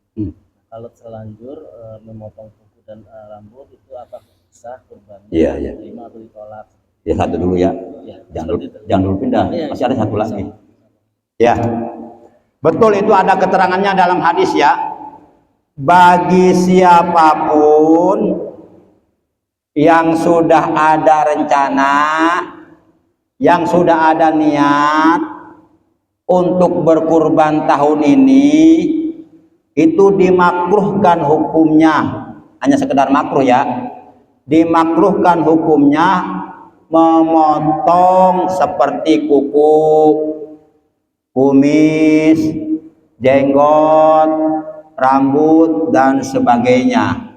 Kalau terlanjur memotong kuku dan rambut itu apakah sah kurbannya? Iya, iya. Diterima atau ditolak? Ya satu dulu ya. Ya, Jangan dulu pindah. Masih ada satu lagi. Ya. Betul, itu ada keterangannya dalam hadis ya. Bagi siapapun yang sudah ada rencana, yang sudah ada niat untuk berkurban tahun ini, itu dimakruhkan hukumnya, hanya sekedar makruh ya, dimakruhkan hukumnya memotong seperti kuku, kumis, jenggot, rambut, dan sebagainya.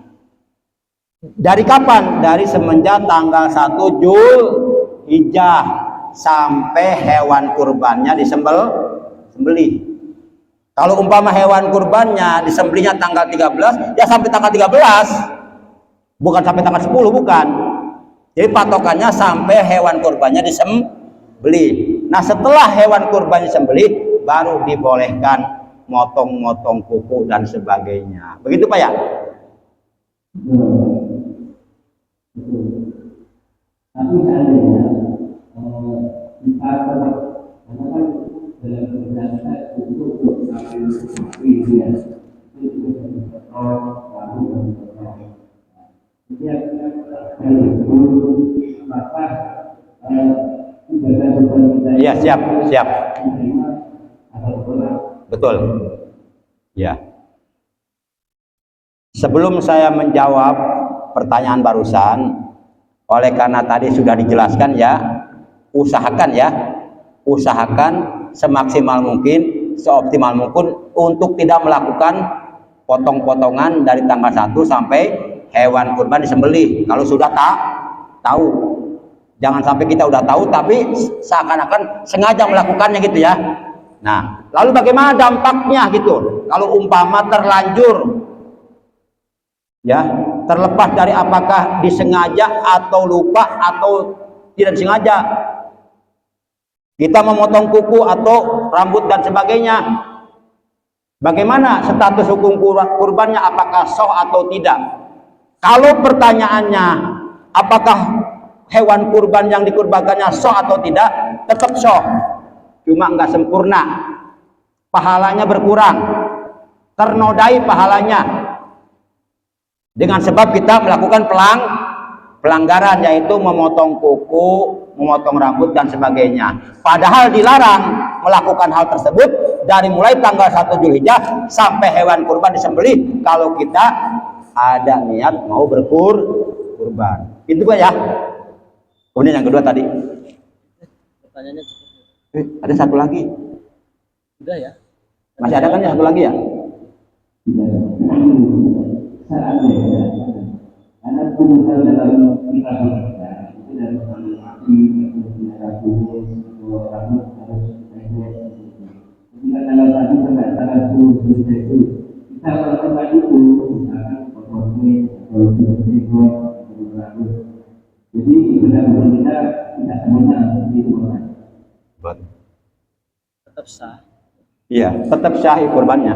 Dari kapan? Dari semenjak tanggal 1 Zulhijjah sampai hewan kurbannya disembelih. Kalau umpama hewan kurbannya disembelihnya tanggal 13, ya sampai tanggal 13. Bukan sampai tanggal 10, bukan. Jadi patokannya sampai hewan kurbannya disembelih. Nah, setelah hewan kurban disembelih, baru dibolehkan motong-motong kuku dan sebagainya. Begitu Pak ya? Tapi seandainya kita tetap karena kan dalam perjalanan itu untuk ambil ini ya itu juga dipotong lalu dipotong. Jadi maka ibadah kurban kita. Iya, siap. Betul. Ya. Sebelum saya menjawab pertanyaan barusan, oleh karena tadi sudah dijelaskan ya, usahakan semaksimal mungkin, seoptimal mungkin untuk tidak melakukan potong-potongan dari tanggal 1 sampai hewan kurban disembelih. Kalau sudah tahu, jangan sampai kita udah tahu tapi seakan-akan sengaja melakukannya gitu ya. Nah, lalu bagaimana dampaknya gitu? Kalau umpama terlanjur, ya, terlepas dari apakah disengaja atau lupa atau tidak disengaja, kita memotong kuku atau rambut dan sebagainya, bagaimana status hukum kurbannya? Apakah sah atau tidak? Kalau pertanyaannya apakah hewan kurban yang dikurbankannya sah atau tidak, tetap sah, cuma nggak sempurna, pahalanya berkurang, ternodai pahalanya dengan sebab kita melakukan pelanggaran, yaitu memotong kuku, memotong rambut dan sebagainya. Padahal dilarang melakukan hal tersebut dari mulai tanggal 1 Zulhijjah sampai hewan kurban disembelih kalau kita ada niat mau berkurban. Itu Pak ya. Kemudian yang kedua tadi. Pertanyaannya cukup. Ada satu lagi. Udah ya? Masih ada kan ya satu lagi ya? Seandainya karena misal dalam kita bekerja itu dari mati atau tubuh atau rambut harus pendek. Ketika tanggal 1 sampai tanggal 10 itu kita melakukan itu misalkan potong kulit atau jenggot atau rambut. Jadi benar-benar kita tidak sempurna seperti itu kan? Tetap sah. Iya, tetap sah kurbannya.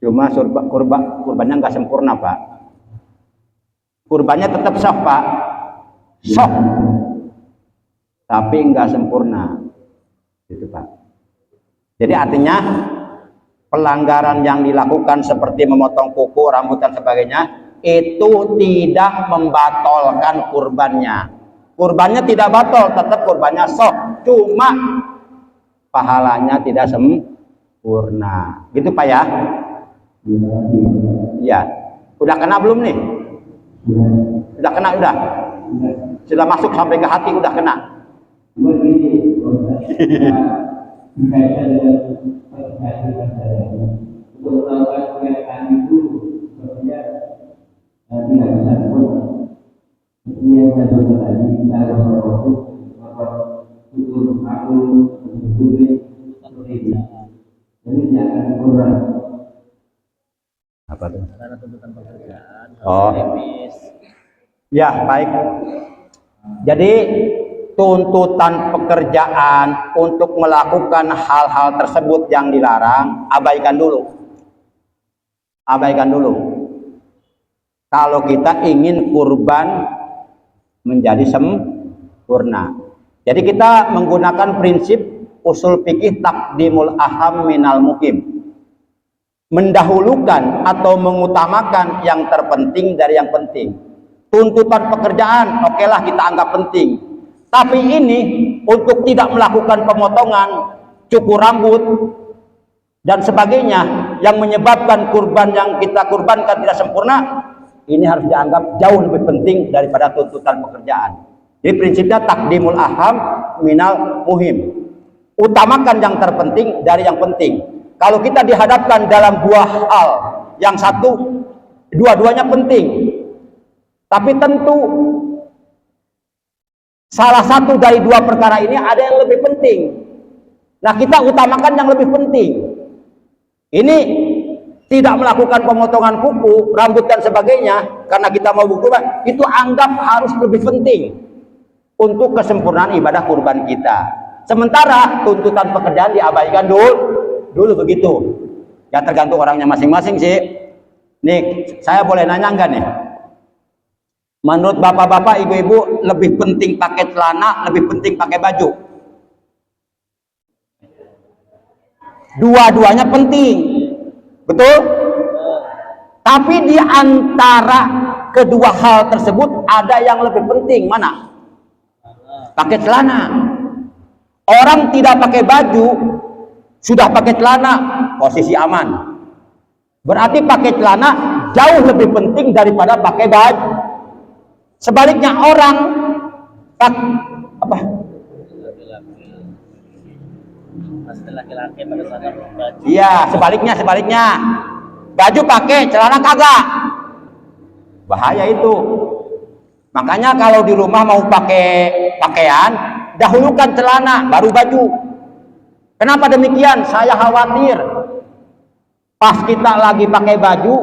Cuma kurbannya nggak sempurna Pak. Kurbannya tetap sah Pak, sah, tapi nggak sempurna, gitu Pak. Jadi artinya pelanggaran yang dilakukan seperti memotong kuku, rambut dan sebagainya itu tidak membatalkan kurbannya. Kurbannya tidak batal, tetap kurbannya sah, cuma pahalanya tidak sempurna, gitu Pak ya. Ya, udah kena belum nih? Udah kena, udah. Sudah masuk sampai ke hati, udah kena. Untuk melakukan kegiatan itu sebenarnya tidak bisa sempurna. Ini yang saya sebutkan tadi, kita harus berfokus tutur aku, tulis, jadi tidak akan kurang. Apa tuh? Karena tuntutan pekerjaan Oh. harus Ya, baik. Jadi tuntutan pekerjaan untuk melakukan hal-hal tersebut yang dilarang, abaikan dulu. Abaikan dulu. Kalau kita ingin kurban menjadi sempurna. Jadi kita menggunakan prinsip usul fikih taqdimul aham minal mukim. Mendahulukan atau mengutamakan yang terpenting dari yang penting. Tuntutan pekerjaan, okelah kita anggap penting. Tapi ini untuk tidak melakukan pemotongan, cukur rambut, dan sebagainya yang menyebabkan kurban yang kita kurbankan tidak sempurna, ini harus dianggap jauh lebih penting daripada tuntutan pekerjaan. Jadi prinsipnya takdimul aham minal muhim. Utamakan yang terpenting dari yang penting. Kalau kita dihadapkan dalam dua hal, yang satu, dua-duanya penting, tapi tentu salah satu dari dua perkara ini ada yang lebih penting. Nah, kita utamakan yang lebih penting. Ini tidak melakukan pemotongan kuku, rambut dan sebagainya karena kita mau berkurban, itu anggap harus lebih penting untuk kesempurnaan ibadah kurban kita. Sementara tuntutan pekerjaan diabaikan dulu begitu. Ya tergantung orangnya masing-masing sih. Nih, saya boleh nanya enggak nih? Menurut bapak-bapak, ibu-ibu, lebih penting pakai celana, lebih penting pakai baju? Dua-duanya penting, betul? Tapi di antara kedua hal tersebut ada yang lebih penting, mana? Pakai celana. Orang tidak pakai baju, sudah pakai celana, posisi aman. Berarti pakai celana jauh lebih penting daripada pakai baju. Sebaliknya orang apa? Laki-laki pada saat baju. Iya, sebaliknya. Baju pakai, celana kagak. Bahaya itu. Makanya kalau di rumah mau pakai pakaian, dahulukan celana, baru baju. Kenapa demikian? Saya khawatir pas kita lagi pakai baju,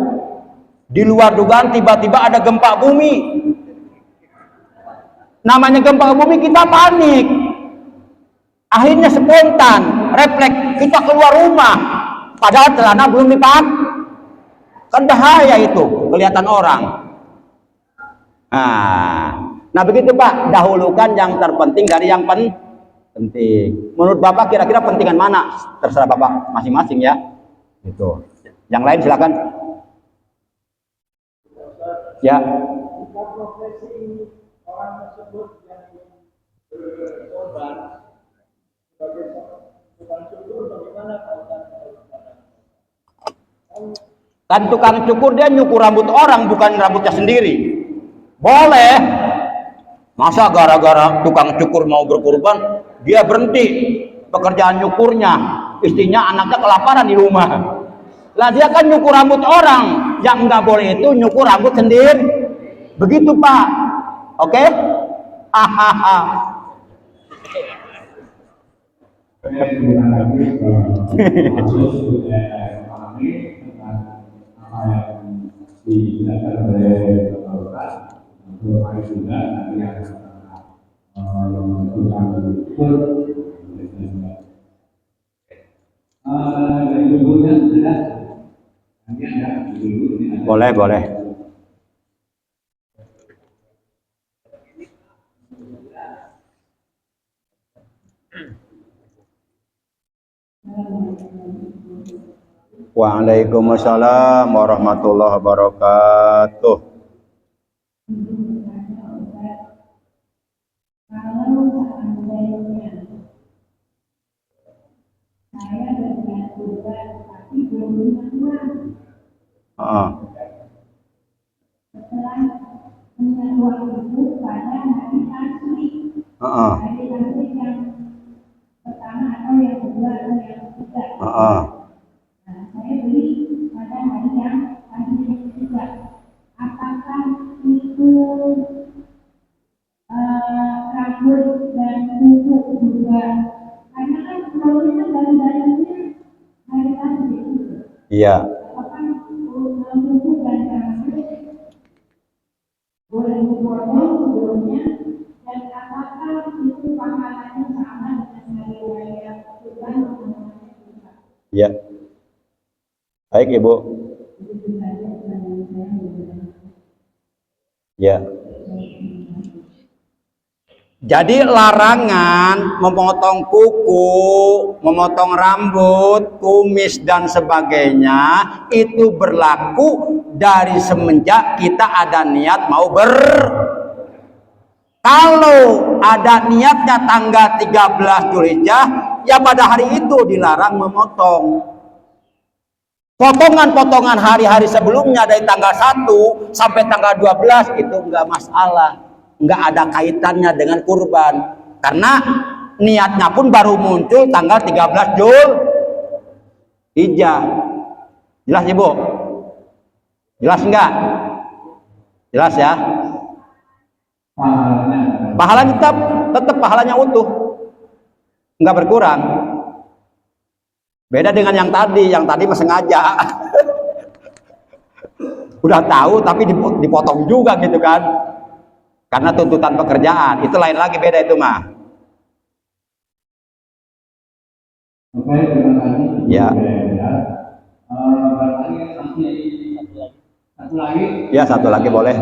di luar dugaan tiba-tiba ada gempa bumi. Namanya gempa bumi, kita panik, akhirnya spontan, refleks kita keluar rumah, padahal celana belum dipakai. Kan bahaya itu, kelihatan orang. Nah begitu Pak, dahulukan yang terpenting dari yang penting. Menurut Bapak kira-kira pentingan mana? Terserah Bapak masing-masing ya. Gitu. Yang lain silakan. Ya. Orang tersebut yang berkorban sebagai tukang cukur, bagaimana Kan tukang cukur dia nyukur rambut orang, bukan rambutnya sendiri. Boleh. Masa gara-gara tukang cukur mau berkorban, dia berhenti pekerjaan nyukurnya, istrinya anaknya kelaparan di rumah. Lah dia kan nyukur rambut orang, yang nggak boleh itu nyukur rambut sendiri. Begitu Pak. Oke? Hahaha. terima kasih apa yang dijelaskan oleh Bapak Ustaz. Untuk hari juga nanti yang dari ibunya ada nanti ada ibu. Boleh. Waalaikumsalam warahmatullahi wabarakatuh. Kalau seandainya saya berniat kurban tapi belum punya uang, setelah punya uang itu pada hari asli, hari asli yang pertama atau yang kedua atau yang ketiga. Nah, saya beli pada hari yang ketiga. Apakah itu rambut dan kuku juga? Karena kan kalau kita dari-darinya hari asli. Iya. Apakah kuku dan rambut boleh dipotong sebelumnya? Dan apakah itu pahalanya sama dengan hari raya kurban namanya juga. Ya. Baik Ibu. Ya. Jadi larangan memotong kuku, memotong rambut, kumis dan sebagainya itu berlaku dari semenjak kita ada niat mau kalau ada niatnya tanggal 13 Dzulhijjah, ya pada hari itu dilarang memotong. Potongan-potongan hari-hari sebelumnya dari tanggal 1 sampai tanggal 12 itu enggak masalah. Enggak ada kaitannya dengan kurban. Karena niatnya pun baru muncul tanggal 13 Dzulhijjah. Jelas Ibu? Jelas enggak? Jelas ya? Pahalanya tetap pahalanya utuh. Enggak berkurang. Beda dengan yang tadi mah sengaja. Udah tahu tapi dipotong juga gitu kan. Karena tuntutan pekerjaan, itu lain lagi, beda itu mah. Oke, terima kasih. Ya. Satu lagi. Ya, satu lagi boleh.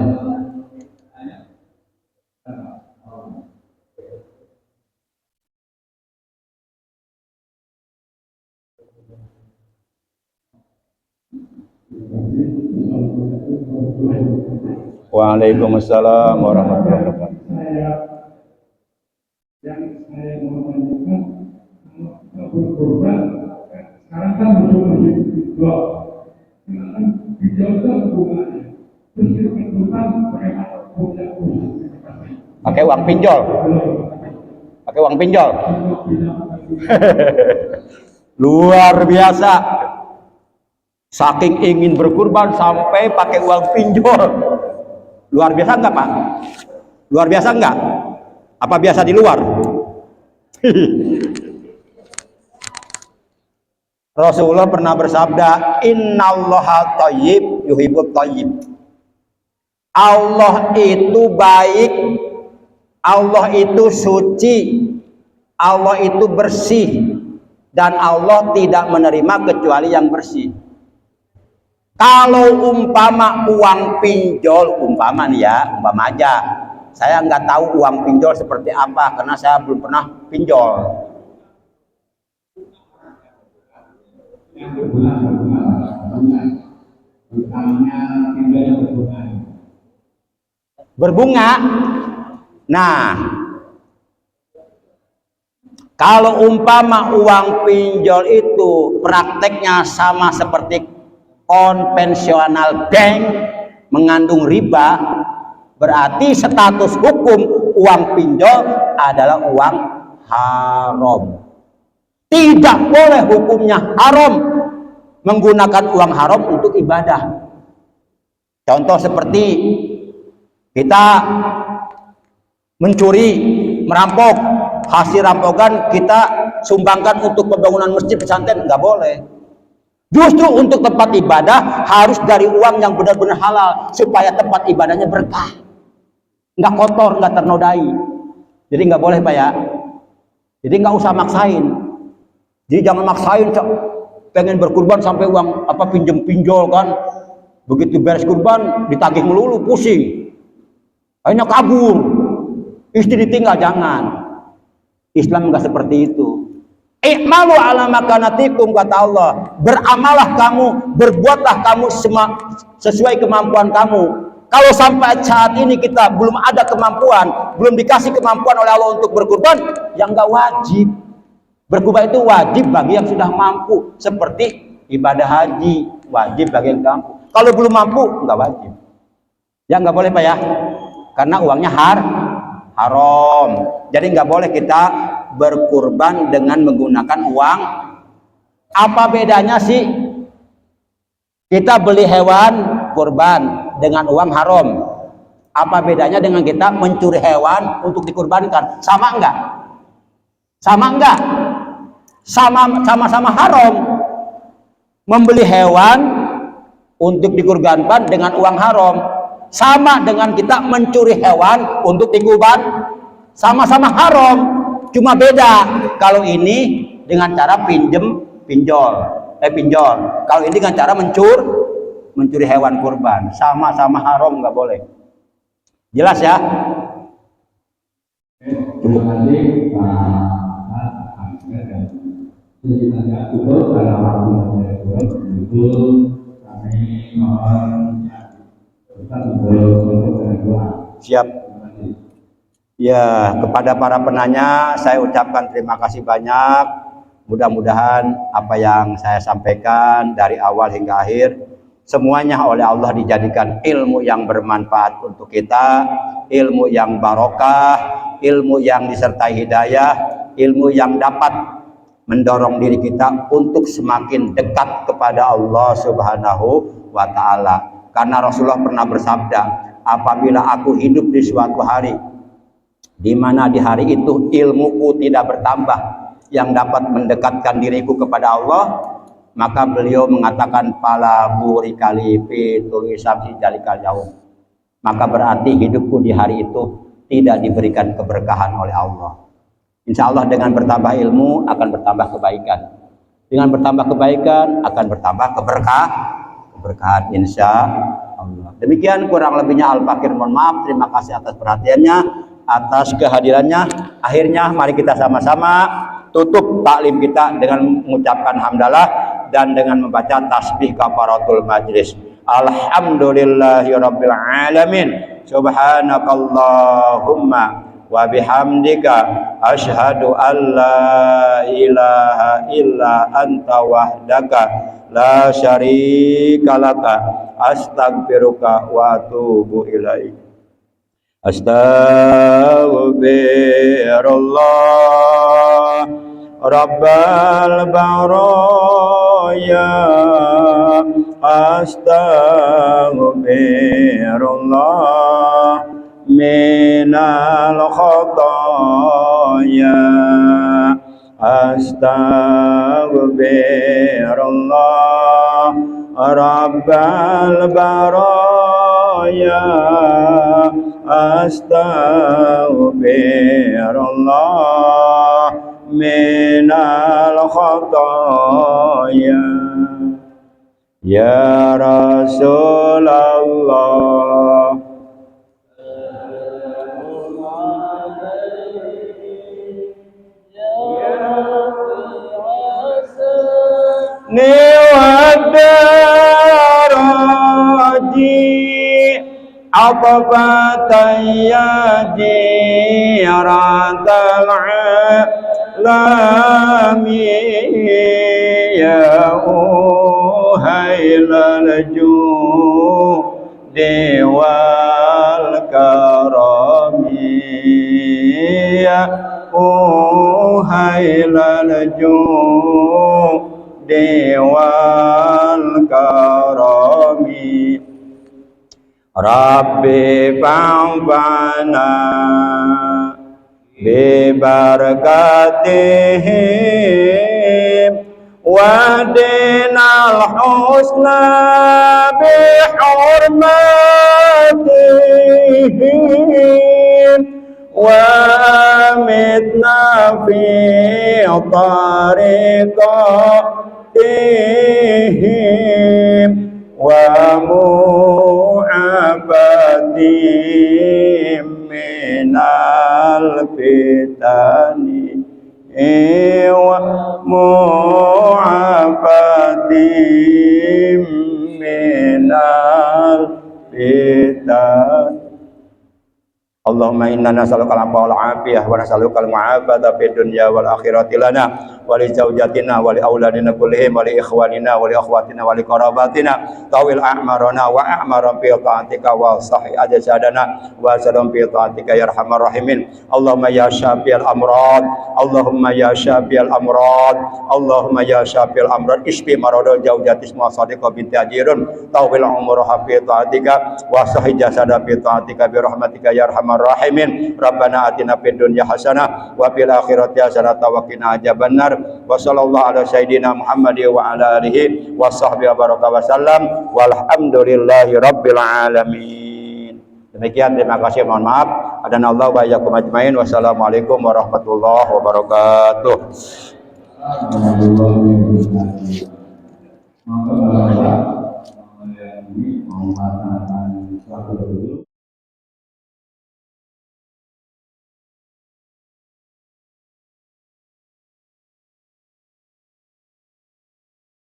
Waalaikumsalam warahmatullahi wabarakatuh. Yang saya mau tanyakan, berkorban sekarang kan musim hijau, kan hijau itu hubungannya. Terus itu berkorban bagaimana punya Pakai uang pinjol. Pakai uang pinjol. Luar biasa. Saking ingin berkurban sampai pakai uang pinjol. Luar biasa enggak Pak? Luar biasa enggak? Apa biasa di luar? Rasulullah pernah bersabda, Innallaha thayyib yuhibbut thayyib. Allah itu baik, Allah itu suci, Allah itu bersih, dan Allah tidak menerima kecuali yang bersih. Kalau umpama uang pinjol, umpama nih ya, umpama aja, saya nggak tahu uang pinjol seperti apa karena saya belum pernah pinjol. Berbunga. Nah, kalau umpama uang pinjol itu prakteknya sama seperti konvensional bank, mengandung riba, berarti status hukum uang pinjol adalah uang haram. Tidak boleh hukumnya haram menggunakan uang haram untuk ibadah. Contoh seperti kita mencuri, merampok, hasil rampokan kita sumbangkan untuk pembangunan masjid pesantren, nggak boleh. Justru untuk tempat ibadah harus dari uang yang benar-benar halal supaya tempat ibadahnya berkah, nggak kotor, nggak ternodai. Jadi nggak boleh Pak ya. Jadi nggak usah maksain. Jadi jangan maksain pengen berkurban sampai uang apa pinjam pinjol kan. Begitu beres kurban ditagih melulu, pusing. Akhirnya kabur. Istri ditinggal, jangan. Islam nggak seperti itu. I'malu ala makanatikum, kata Allah. Beramalah kamu, berbuatlah kamu sesuai kemampuan kamu. Kalau sampai saat ini kita belum ada kemampuan, belum dikasih kemampuan oleh Allah untuk berkurban, yang nggak wajib. Berkurban itu wajib bagi yang sudah mampu, seperti ibadah haji wajib bagi yang mampu. Kalau belum mampu, nggak wajib. Ya nggak boleh Pak ya, karena uangnya haram. Jadi nggak boleh kita berkurban dengan menggunakan uang. Apa bedanya sih kita beli hewan kurban dengan uang haram? Apa bedanya dengan kita mencuri hewan untuk dikurbankan? Sama enggak? Sama enggak? Sama-sama haram. Membeli hewan untuk dikurbankan dengan uang haram sama dengan kita mencuri hewan untuk dikurban. Sama-sama haram, cuma beda. Kalau ini dengan cara pinjol. Kalau ini dengan cara mencuri hewan kurban. Sama-sama haram, nggak boleh. Jelas ya? Terima kasih Pak Ahmed dan sejenak cukup dalam waktu yang itu kami mohon Ustaz untuk doa. Siap. Ya, kepada para penanya saya ucapkan terima kasih banyak. Mudah-mudahan apa yang saya sampaikan dari awal hingga akhir semuanya oleh Allah dijadikan ilmu yang bermanfaat untuk kita, ilmu yang barokah, ilmu yang disertai hidayah, ilmu yang dapat mendorong diri kita untuk semakin dekat kepada Allah Subhanahu wa Ta'ala. Karena Rasulullah pernah bersabda, apabila aku hidup di suatu hari di mana di hari itu ilmuku tidak bertambah yang dapat mendekatkan diriku kepada Allah, maka beliau mengatakan pala burikali fi tulisamsi jalikal yaum, maka berarti hidupku di hari itu tidak diberikan keberkahan oleh Allah. Insya Allah dengan bertambah ilmu akan bertambah kebaikan, dengan bertambah kebaikan akan bertambah keberkahan insya Allah. Demikian kurang lebihnya Al-Fakir mohon maaf. Terima kasih atas perhatiannya, atas kehadirannya. Akhirnya mari kita sama-sama tutup taklim kita dengan mengucapkan hamdalah dan dengan membaca tasbih kafaratul majlis. Alhamdulillahirabbil alamin. Subhanakallahumma wa bihamdika asyhadu an la ilaha illa anta wahdaka la syarika laka astaghfiruka wa atubu ilaik. Astaghfirullah Rabbal baraya, astaghfirullah minal khataya, astaghfirullah Rabbal baraya, astaghfirullah minal khataya. Ya Rasulullah ni wadaraji Aqbatayadi Radal Alami Ya Uhailal Judi wal Karami Ya Uhailal Judi wal Karami Rabbi fa'fana bi barakatihim wa dinal husna bi hurmatihim wa amitna fi tariqatihim wa mu'abadim minal fitani wa mu'abadim minal fitani. Allahumma inna nas'aluka al-'afwa wal 'afiyah wa nas'aluka al-mu'afata fid dunya wal akhirati lana wa li zawjatina wa li auladina kullihim wa li ikhwanina wa li akhwatina wa li qarabatina tawil a'marana wa a'maran fi ta'atika wa sahih ajsadana wa salam fi ta'atika ya arhamar rahimin. Allahumma ya syafi'al amrad, Allahumma ya syafi'al amrad, Allahumma ya syafi'al amrad, isfi maradul zawjati wa sadiqa binti ajirun tawil umuraha fi ta'atika wa sahih jasada fi ta'atika bi rahmatika ya arhamar rahimin. Rabbana atina fid dunya hasanah wa fil akhirati hasanah wa qina adzabannar. Wa sallallahu ala sayyidina Muhammad wa ala alihi wa sahbihi baraka wa sallam walhamdulillahi rabbil alamin. Demikian, terima kasih, mohon maaf. Adanallahu wa iyyakum ajmain. Wassalamualaikum warahmatullahi wabarakatuh. Maka Bapak yang ini mau melaksanakan suatu dulu.